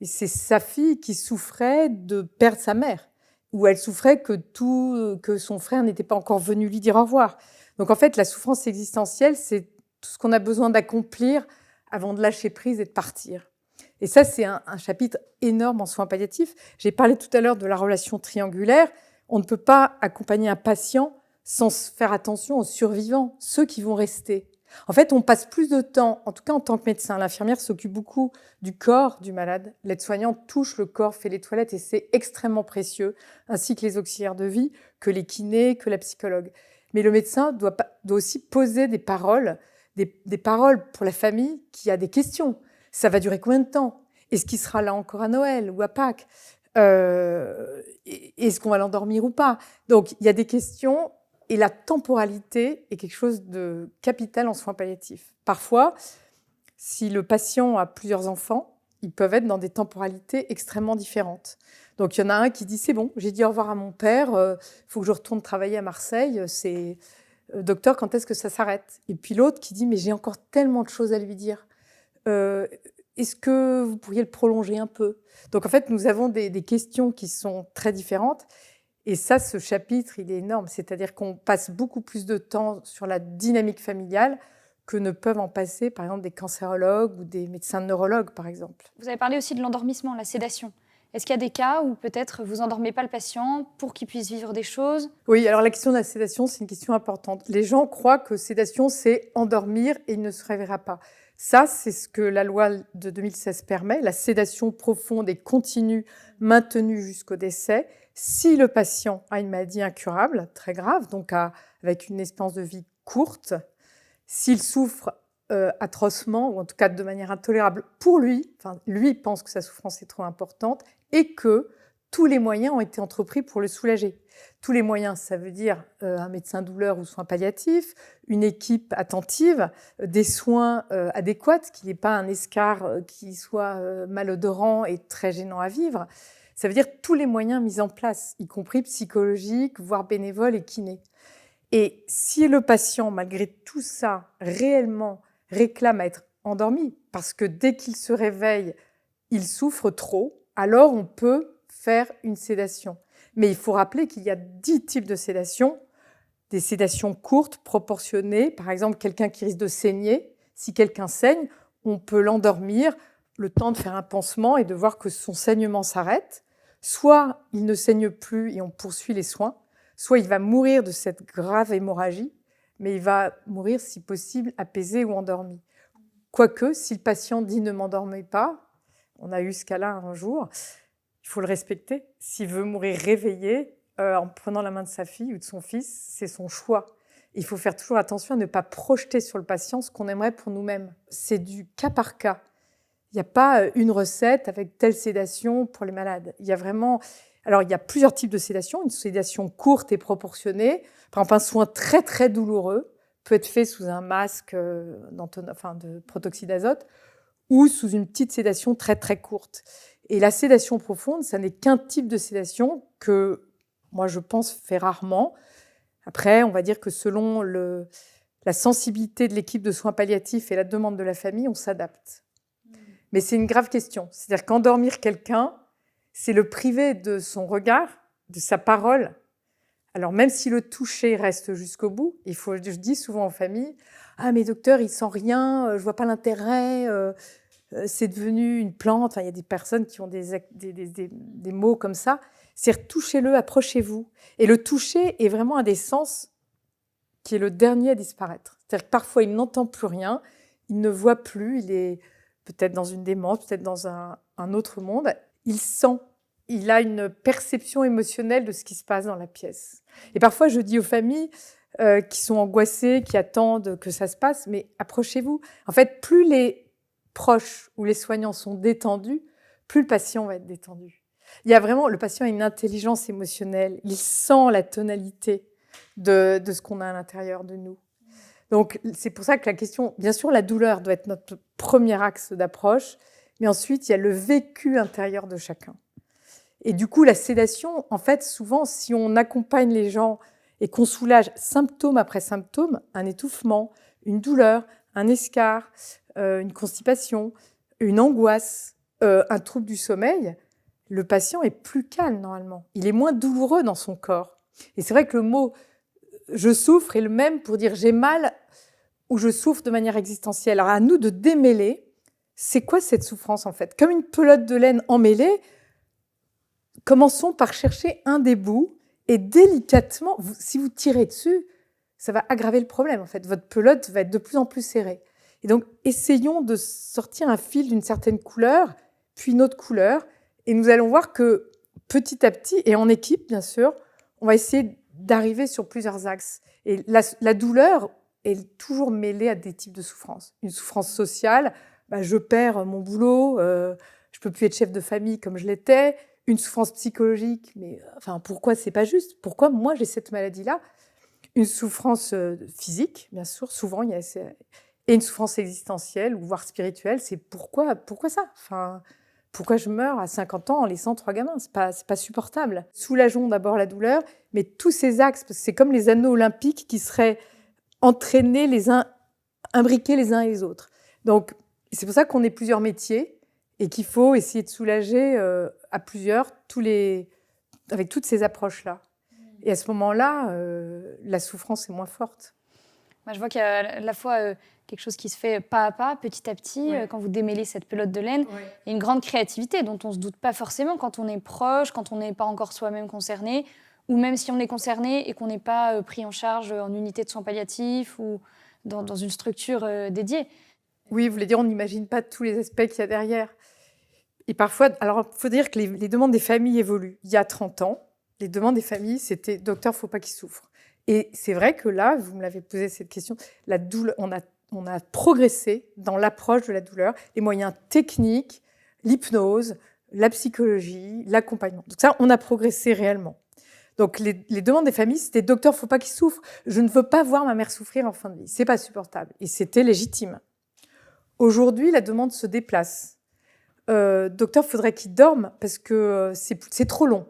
Et c'est sa fille qui souffrait de perdre sa mère, ou elle souffrait que son frère n'était pas encore venu lui dire au revoir. Donc en fait, la souffrance existentielle, c'est tout ce qu'on a besoin d'accomplir avant de lâcher prise et de partir. Et ça, c'est un chapitre énorme en soins palliatifs. J'ai parlé tout à l'heure de la relation triangulaire. On ne peut pas accompagner un patient sans faire attention aux survivants, ceux qui vont rester. En fait, on passe plus de temps, en tout cas en tant que médecin. L'infirmière s'occupe beaucoup du corps du malade. L'aide-soignante touche le corps, fait les toilettes et c'est extrêmement précieux, ainsi que les auxiliaires de vie, que les kinés, que la psychologue. Mais le médecin doit aussi poser des paroles pour la famille qui a des questions. Ça va durer combien de temps ? Est-ce qu'il sera là encore à Noël ou à Pâques ? Est-ce qu'on va l'endormir ou pas ? Donc, il y a des questions. Et la temporalité est quelque chose de capital en soins palliatifs. Parfois, si le patient a plusieurs enfants, ils peuvent être dans des temporalités extrêmement différentes. Donc, il y en a un qui dit « C'est bon, j'ai dit au revoir à mon père, il faut que je retourne travailler à Marseille. Docteur, quand est-ce que ça s'arrête ?» Et puis l'autre qui dit « Mais j'ai encore tellement de choses à lui dire. Est-ce que vous pourriez le prolonger un peu ?» Donc, en fait, nous avons des questions qui sont très différentes. Et ça, ce chapitre, il est énorme. C'est-à-dire qu'on passe beaucoup plus de temps sur la dynamique familiale que ne peuvent en passer, par exemple, des cancérologues ou des médecins neurologues, par exemple. Vous avez parlé aussi de l'endormissement, la sédation. Est-ce qu'il y a des cas où peut-être vous endormez pas le patient pour qu'il puisse vivre des choses ? Oui, alors la question de la sédation, c'est une question importante. Les gens croient que sédation, c'est endormir et il ne se réveillera pas. Ça, c'est ce que la loi de 2016 permet, la sédation profonde et continue, maintenue jusqu'au décès. Si le patient a une maladie incurable, très grave, donc avec une espérance de vie courte, s'il souffre atrocement, ou en tout cas de manière intolérable pour lui, lui pense que sa souffrance est trop importante, et que tous les moyens ont été entrepris pour le soulager. Tous les moyens, ça veut dire un médecin douleur ou soins palliatifs, une équipe attentive, des soins adéquats, qu'il n'y ait pas un escar qui soit malodorant et très gênant à vivre. Ça veut dire tous les moyens mis en place, y compris psychologiques, voire bénévoles et kinés. Et si le patient, malgré tout ça, réellement réclame à être endormi, parce que dès qu'il se réveille, il souffre trop, alors on peut faire une sédation. Mais il faut rappeler qu'il y a 10 types de sédation. Des sédations courtes, proportionnées. Par exemple, quelqu'un qui risque de saigner. Si quelqu'un saigne, on peut l'endormir, le temps de faire un pansement et de voir que son saignement s'arrête. Soit il ne saigne plus et on poursuit les soins, soit il va mourir de cette grave hémorragie, mais il va mourir, si possible, apaisé ou endormi. Quoique, si le patient dit « ne m'endormez pas », on a eu ce cas-là un jour, il faut le respecter. S'il veut mourir réveillé, en prenant la main de sa fille ou de son fils, c'est son choix. Il faut faire toujours attention à ne pas projeter sur le patient ce qu'on aimerait pour nous-mêmes. C'est du cas par cas. Il n'y a pas une recette avec telle sédation pour les malades. Il y a vraiment... Alors, il y a plusieurs types de sédation. Une sédation courte et proportionnée. Par exemple, un soin très, très douloureux peut être fait sous un masque de protoxyde d'azote ou sous une petite sédation très très courte. Et la sédation profonde, ça n'est qu'un type de sédation que moi je pense fait rarement. Après, on va dire que selon la sensibilité de l'équipe de soins palliatifs et la demande de la famille, on s'adapte. Mais c'est une grave question. C'est-à-dire qu'endormir quelqu'un, c'est le priver de son regard, de sa parole. Alors même si le toucher reste jusqu'au bout, je dis souvent aux familles, « Ah mais docteur, il sent rien, je vois pas l'intérêt, c'est devenu une plante. » Enfin, il y a des personnes qui ont des mots comme ça. C'est-à-dire, touchez-le, approchez-vous. Et le toucher est vraiment un des sens qui est le dernier à disparaître. C'est-à-dire que parfois, il n'entend plus rien, il ne voit plus, il est peut-être dans une démence, peut-être dans un autre monde. Il sent, il a une perception émotionnelle de ce qui se passe dans la pièce. Et parfois, je dis aux familles qui sont angoissées, qui attendent que ça se passe, mais approchez-vous. En fait, plus les proches ou les soignants sont détendus, plus le patient va être détendu. Il y a vraiment, le patient a une intelligence émotionnelle, il sent la tonalité de ce qu'on a à l'intérieur de nous. Donc, c'est pour ça que la question, bien sûr, la douleur doit être notre premier axe d'approche, mais ensuite, il y a le vécu intérieur de chacun. Et du coup, la sédation, en fait, souvent, si on accompagne les gens et qu'on soulage symptôme après symptôme, un étouffement, une douleur, un escarre, une constipation, une angoisse, un trouble du sommeil, le patient est plus calme normalement. Il est moins douloureux dans son corps. Et c'est vrai que le mot « je souffre » est le même pour dire « j'ai mal » ou « je souffre de manière existentielle ». Alors à nous de démêler, c'est quoi cette souffrance en fait ? Comme une pelote de laine emmêlée, commençons par chercher un des bouts et délicatement, si vous tirez dessus, ça va aggraver le problème en fait. Votre pelote va être de plus en plus serrée. Et donc essayons de sortir un fil d'une certaine couleur, puis une autre couleur, et nous allons voir que petit à petit, et en équipe bien sûr, on va essayer d'arriver sur plusieurs axes. Et la douleur est toujours mêlée à des types de souffrances. Une souffrance sociale, je perds mon boulot, je peux plus être chef de famille comme je l'étais. Une souffrance psychologique, mais enfin pourquoi c'est pas juste ? Pourquoi moi j'ai cette maladie-là ? Une souffrance physique, bien sûr, souvent il y a et une souffrance existentielle ou voire spirituelle, c'est pourquoi ça ? Enfin, pourquoi je meurs à 50 ans en laissant 3 gamins ? C'est pas supportable. Soulageons d'abord la douleur, mais tous ces axes, parce que c'est comme les anneaux olympiques qui seraient entraînés imbriqués les uns et les autres. Donc, c'est pour ça qu'on est plusieurs métiers et qu'il faut essayer de soulager à plusieurs avec toutes ces approches-là. Et à ce moment-là, la souffrance est moins forte. Moi, je vois qu'il y a à la fois quelque chose qui se fait pas à pas, petit à petit, quand vous démêlez cette pelote de laine, et une grande créativité dont on ne se doute pas forcément quand on est proche, quand on n'est pas encore soi-même concerné, ou même si on est concerné et qu'on n'est pas pris en charge en unité de soins palliatifs ou dans une structure dédiée. Oui, vous voulez dire, on n'imagine pas tous les aspects qu'il y a derrière. Et parfois, alors il faut dire que les demandes des familles évoluent. Il y a 30 ans, les demandes des familles, c'était « docteur, il ne faut pas qu'il souffre ». Et c'est vrai que là, vous me l'avez posé cette question, la douleur, on a progressé dans l'approche de la douleur, les moyens techniques, l'hypnose, la psychologie, l'accompagnement. Donc ça, on a progressé réellement. Donc les demandes des familles, c'était « docteur, il ne faut pas qu'il souffre, je ne veux pas voir ma mère souffrir en fin de vie, c'est pas supportable ». Et c'était légitime. Aujourd'hui, la demande se déplace. Docteur, il faudrait qu'il dorme parce que c'est trop long.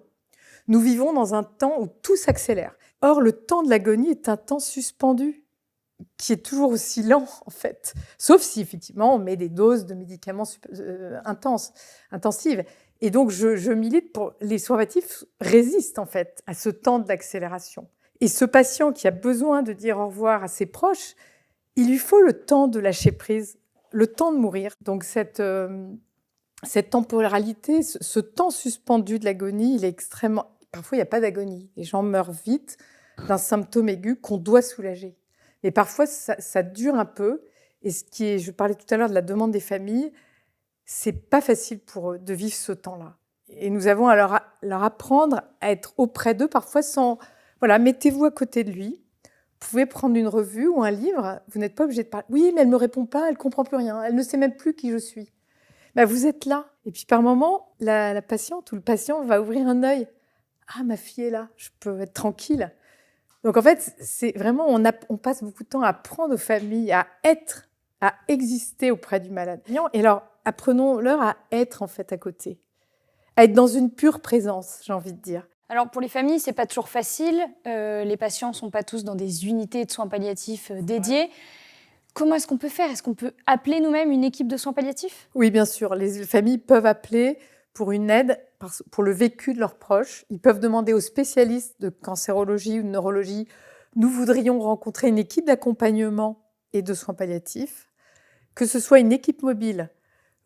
Nous vivons dans un temps où tout s'accélère. Or, le temps de l'agonie est un temps suspendu qui est toujours aussi lent, en fait. Sauf si, effectivement, on met des doses de médicaments intensives. Et donc, je milite pour... Les soins palliatifs résistent, en fait, à ce temps d'accélération. Et ce patient qui a besoin de dire au revoir à ses proches, il lui faut le temps de lâcher prise, le temps de mourir. Donc, cette temporalité, ce temps suspendu de l'agonie, il est extrêmement... Parfois, il n'y a pas d'agonie. Les gens meurent vite d'un symptôme aigu qu'on doit soulager. Mais parfois, ça dure un peu. Et je parlais tout à l'heure de la demande des familles, c'est pas facile pour eux de vivre ce temps-là. Et nous avons à leur apprendre à être auprès d'eux, parfois sans... Voilà, mettez-vous à côté de lui. Vous pouvez prendre une revue ou un livre. Vous n'êtes pas obligé de parler. Oui, mais elle ne me répond pas, elle ne comprend plus rien. Elle ne sait même plus qui je suis. Vous êtes là. Et puis par moment, la patiente ou le patient va ouvrir un œil. Ah, ma fille est là, je peux être tranquille. Donc en fait, c'est vraiment, on passe beaucoup de temps à apprendre aux familles à être, à exister auprès du malade. Et alors, apprenons-leur à être en fait à côté, à être dans une pure présence, j'ai envie de dire. Alors pour les familles, c'est pas toujours facile. Les patients sont pas tous dans des unités de soins palliatifs dédiées. Comment est-ce qu'on peut faire? Est-ce qu'on peut appeler nous-mêmes une équipe de soins palliatifs? Oui, bien sûr. Les familles peuvent appeler pour une aide, pour le vécu de leurs proches. Ils peuvent demander aux spécialistes de cancérologie ou de neurologie, nous voudrions rencontrer une équipe d'accompagnement et de soins palliatifs, que ce soit une équipe mobile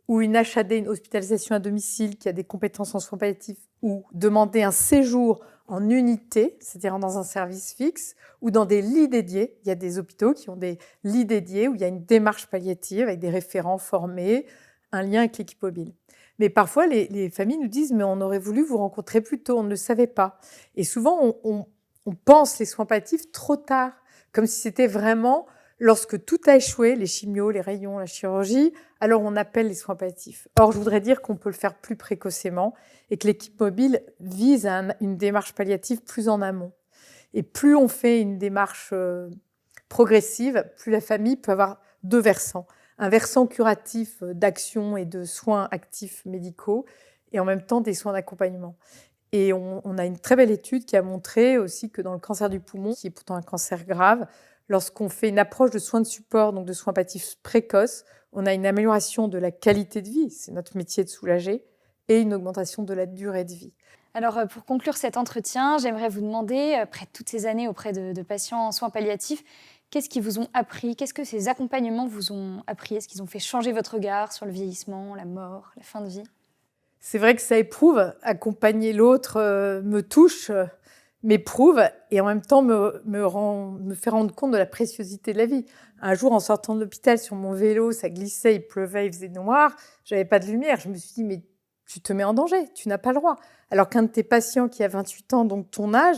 ou une HAD, une hospitalisation à domicile qui a des compétences en soins palliatifs, ou demander un séjour en unité, c'est-à-dire dans un service fixe, ou dans des lits dédiés. Il y a des hôpitaux qui ont des lits dédiés où il y a une démarche palliative avec des référents formés, un lien avec l'équipe mobile. Mais parfois, les familles nous disent « mais on aurait voulu vous rencontrer plus tôt, on ne le savait pas ». Et souvent, on pense les soins palliatifs trop tard, comme si c'était vraiment lorsque tout a échoué, les chimios, les rayons, la chirurgie, alors on appelle les soins palliatifs. Or, je voudrais dire qu'on peut le faire plus précocement et que l'équipe mobile vise à une démarche palliative plus en amont. Et plus on fait une démarche progressive, plus la famille peut avoir deux versants. Un versant curatif d'action et de soins actifs médicaux et en même temps des soins d'accompagnement. Et on a une très belle étude qui a montré aussi que dans le cancer du poumon, qui est pourtant un cancer grave, lorsqu'on fait une approche de soins de support, donc de soins palliatifs précoces, on a une amélioration de la qualité de vie, c'est notre métier de soulager, et une augmentation de la durée de vie. Alors, pour conclure cet entretien, j'aimerais vous demander, après toutes ces années auprès de patients en soins palliatifs, qu'est-ce qu'ils vous ont appris? Qu'est-ce que ces accompagnements vous ont appris? Est-ce qu'ils ont fait changer votre regard sur le vieillissement, la mort, la fin de vie? C'est vrai que ça éprouve. Accompagner l'autre me touche, m'éprouve, et en même temps me fait rendre compte de la préciosité de la vie. Un jour, en sortant de l'hôpital, sur mon vélo, ça glissait, il pleuvait, il faisait noir, j'avais pas de lumière. Je me suis dit, mais tu te mets en danger, tu n'as pas le droit. Alors qu'un de tes patients qui a 28 ans, donc ton âge,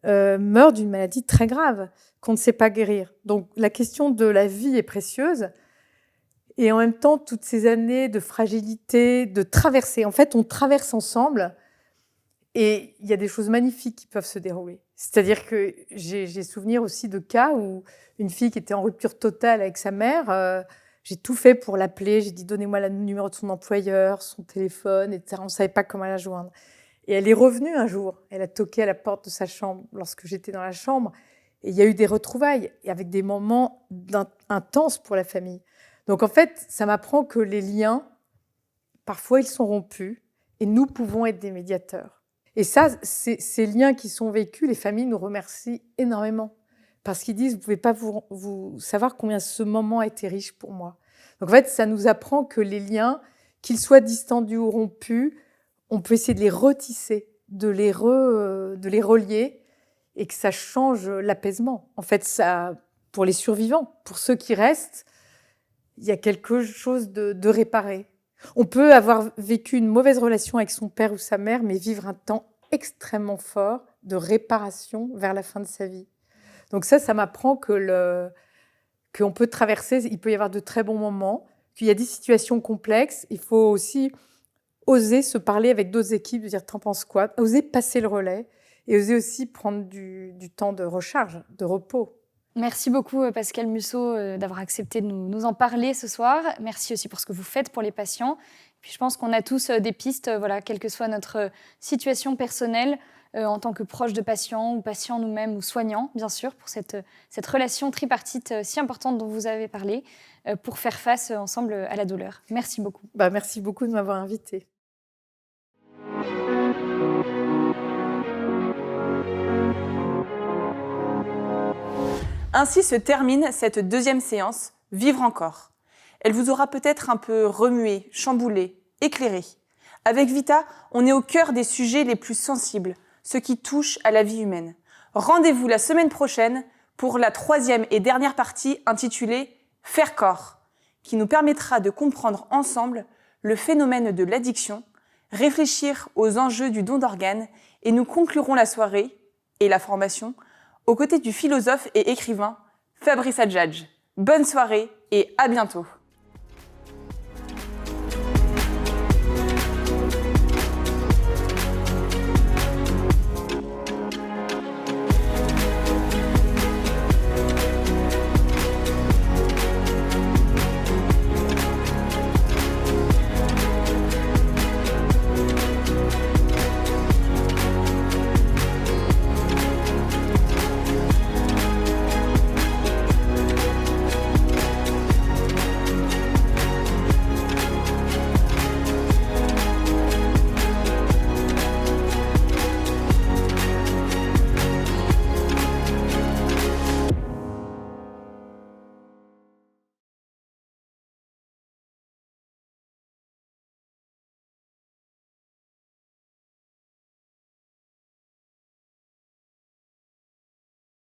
meurt d'une maladie très grave qu'on ne sait pas guérir. Donc la question de la vie est précieuse. Et en même temps, toutes ces années de fragilité, de traversée. En fait, on traverse ensemble et il y a des choses magnifiques qui peuvent se dérouler. C'est-à-dire que j'ai souvenir aussi de cas où une fille qui était en rupture totale avec sa mère, j'ai tout fait pour l'appeler. J'ai dit, donnez-moi le numéro de son employeur, son téléphone, etc. On ne savait pas comment la joindre. Et elle est revenue un jour. Elle a toqué à la porte de sa chambre lorsque j'étais dans la chambre. Et il y a eu des retrouvailles, et avec des moments intenses pour la famille. Donc en fait, ça m'apprend que les liens, parfois, ils sont rompus, et nous pouvons être des médiateurs. Et ça, ces liens qui sont vécus, les familles nous remercient énormément, parce qu'ils disent, vous ne pouvez pas vous savoir combien ce moment a été riche pour moi. Donc en fait, ça nous apprend que les liens, qu'ils soient distendus ou rompus, on peut essayer de les retisser, de les relier, et que ça change l'apaisement. En fait, ça, pour les survivants, pour ceux qui restent, il y a quelque chose de réparé. On peut avoir vécu une mauvaise relation avec son père ou sa mère, mais vivre un temps extrêmement fort de réparation vers la fin de sa vie. Donc ça m'apprend qu'on peut traverser, il peut y avoir de très bons moments, qu'il y a des situations complexes. Il faut aussi oser se parler avec d'autres équipes, de dire « t'en penses quoi ?» Oser passer le relais et oser aussi prendre du temps de recharge, de repos. Merci beaucoup Pascale Musso d'avoir accepté de nous en parler ce soir. Merci aussi pour ce que vous faites pour les patients. Puis je pense qu'on a tous des pistes, voilà, quelle que soit notre situation personnelle, en tant que proche de patients ou patients nous-mêmes ou soignants, bien sûr, pour cette relation tripartite si importante dont vous avez parlé, pour faire face ensemble à la douleur. Merci beaucoup. Merci beaucoup de m'avoir invitée. Ainsi se termine cette deuxième séance, Vivre encore. Elle vous aura peut-être un peu remué, chamboulé, éclairé. Avec Vita, on est au cœur des sujets les plus sensibles, ceux qui touchent à la vie humaine. Rendez-vous la semaine prochaine pour la troisième et dernière partie intitulée « Faire corps », qui nous permettra de comprendre ensemble le phénomène de l'addiction, réfléchir aux enjeux du don d'organes et nous conclurons la soirée et la formation aux côtés du philosophe et écrivain Fabrice Adjadj. Bonne soirée et à bientôt.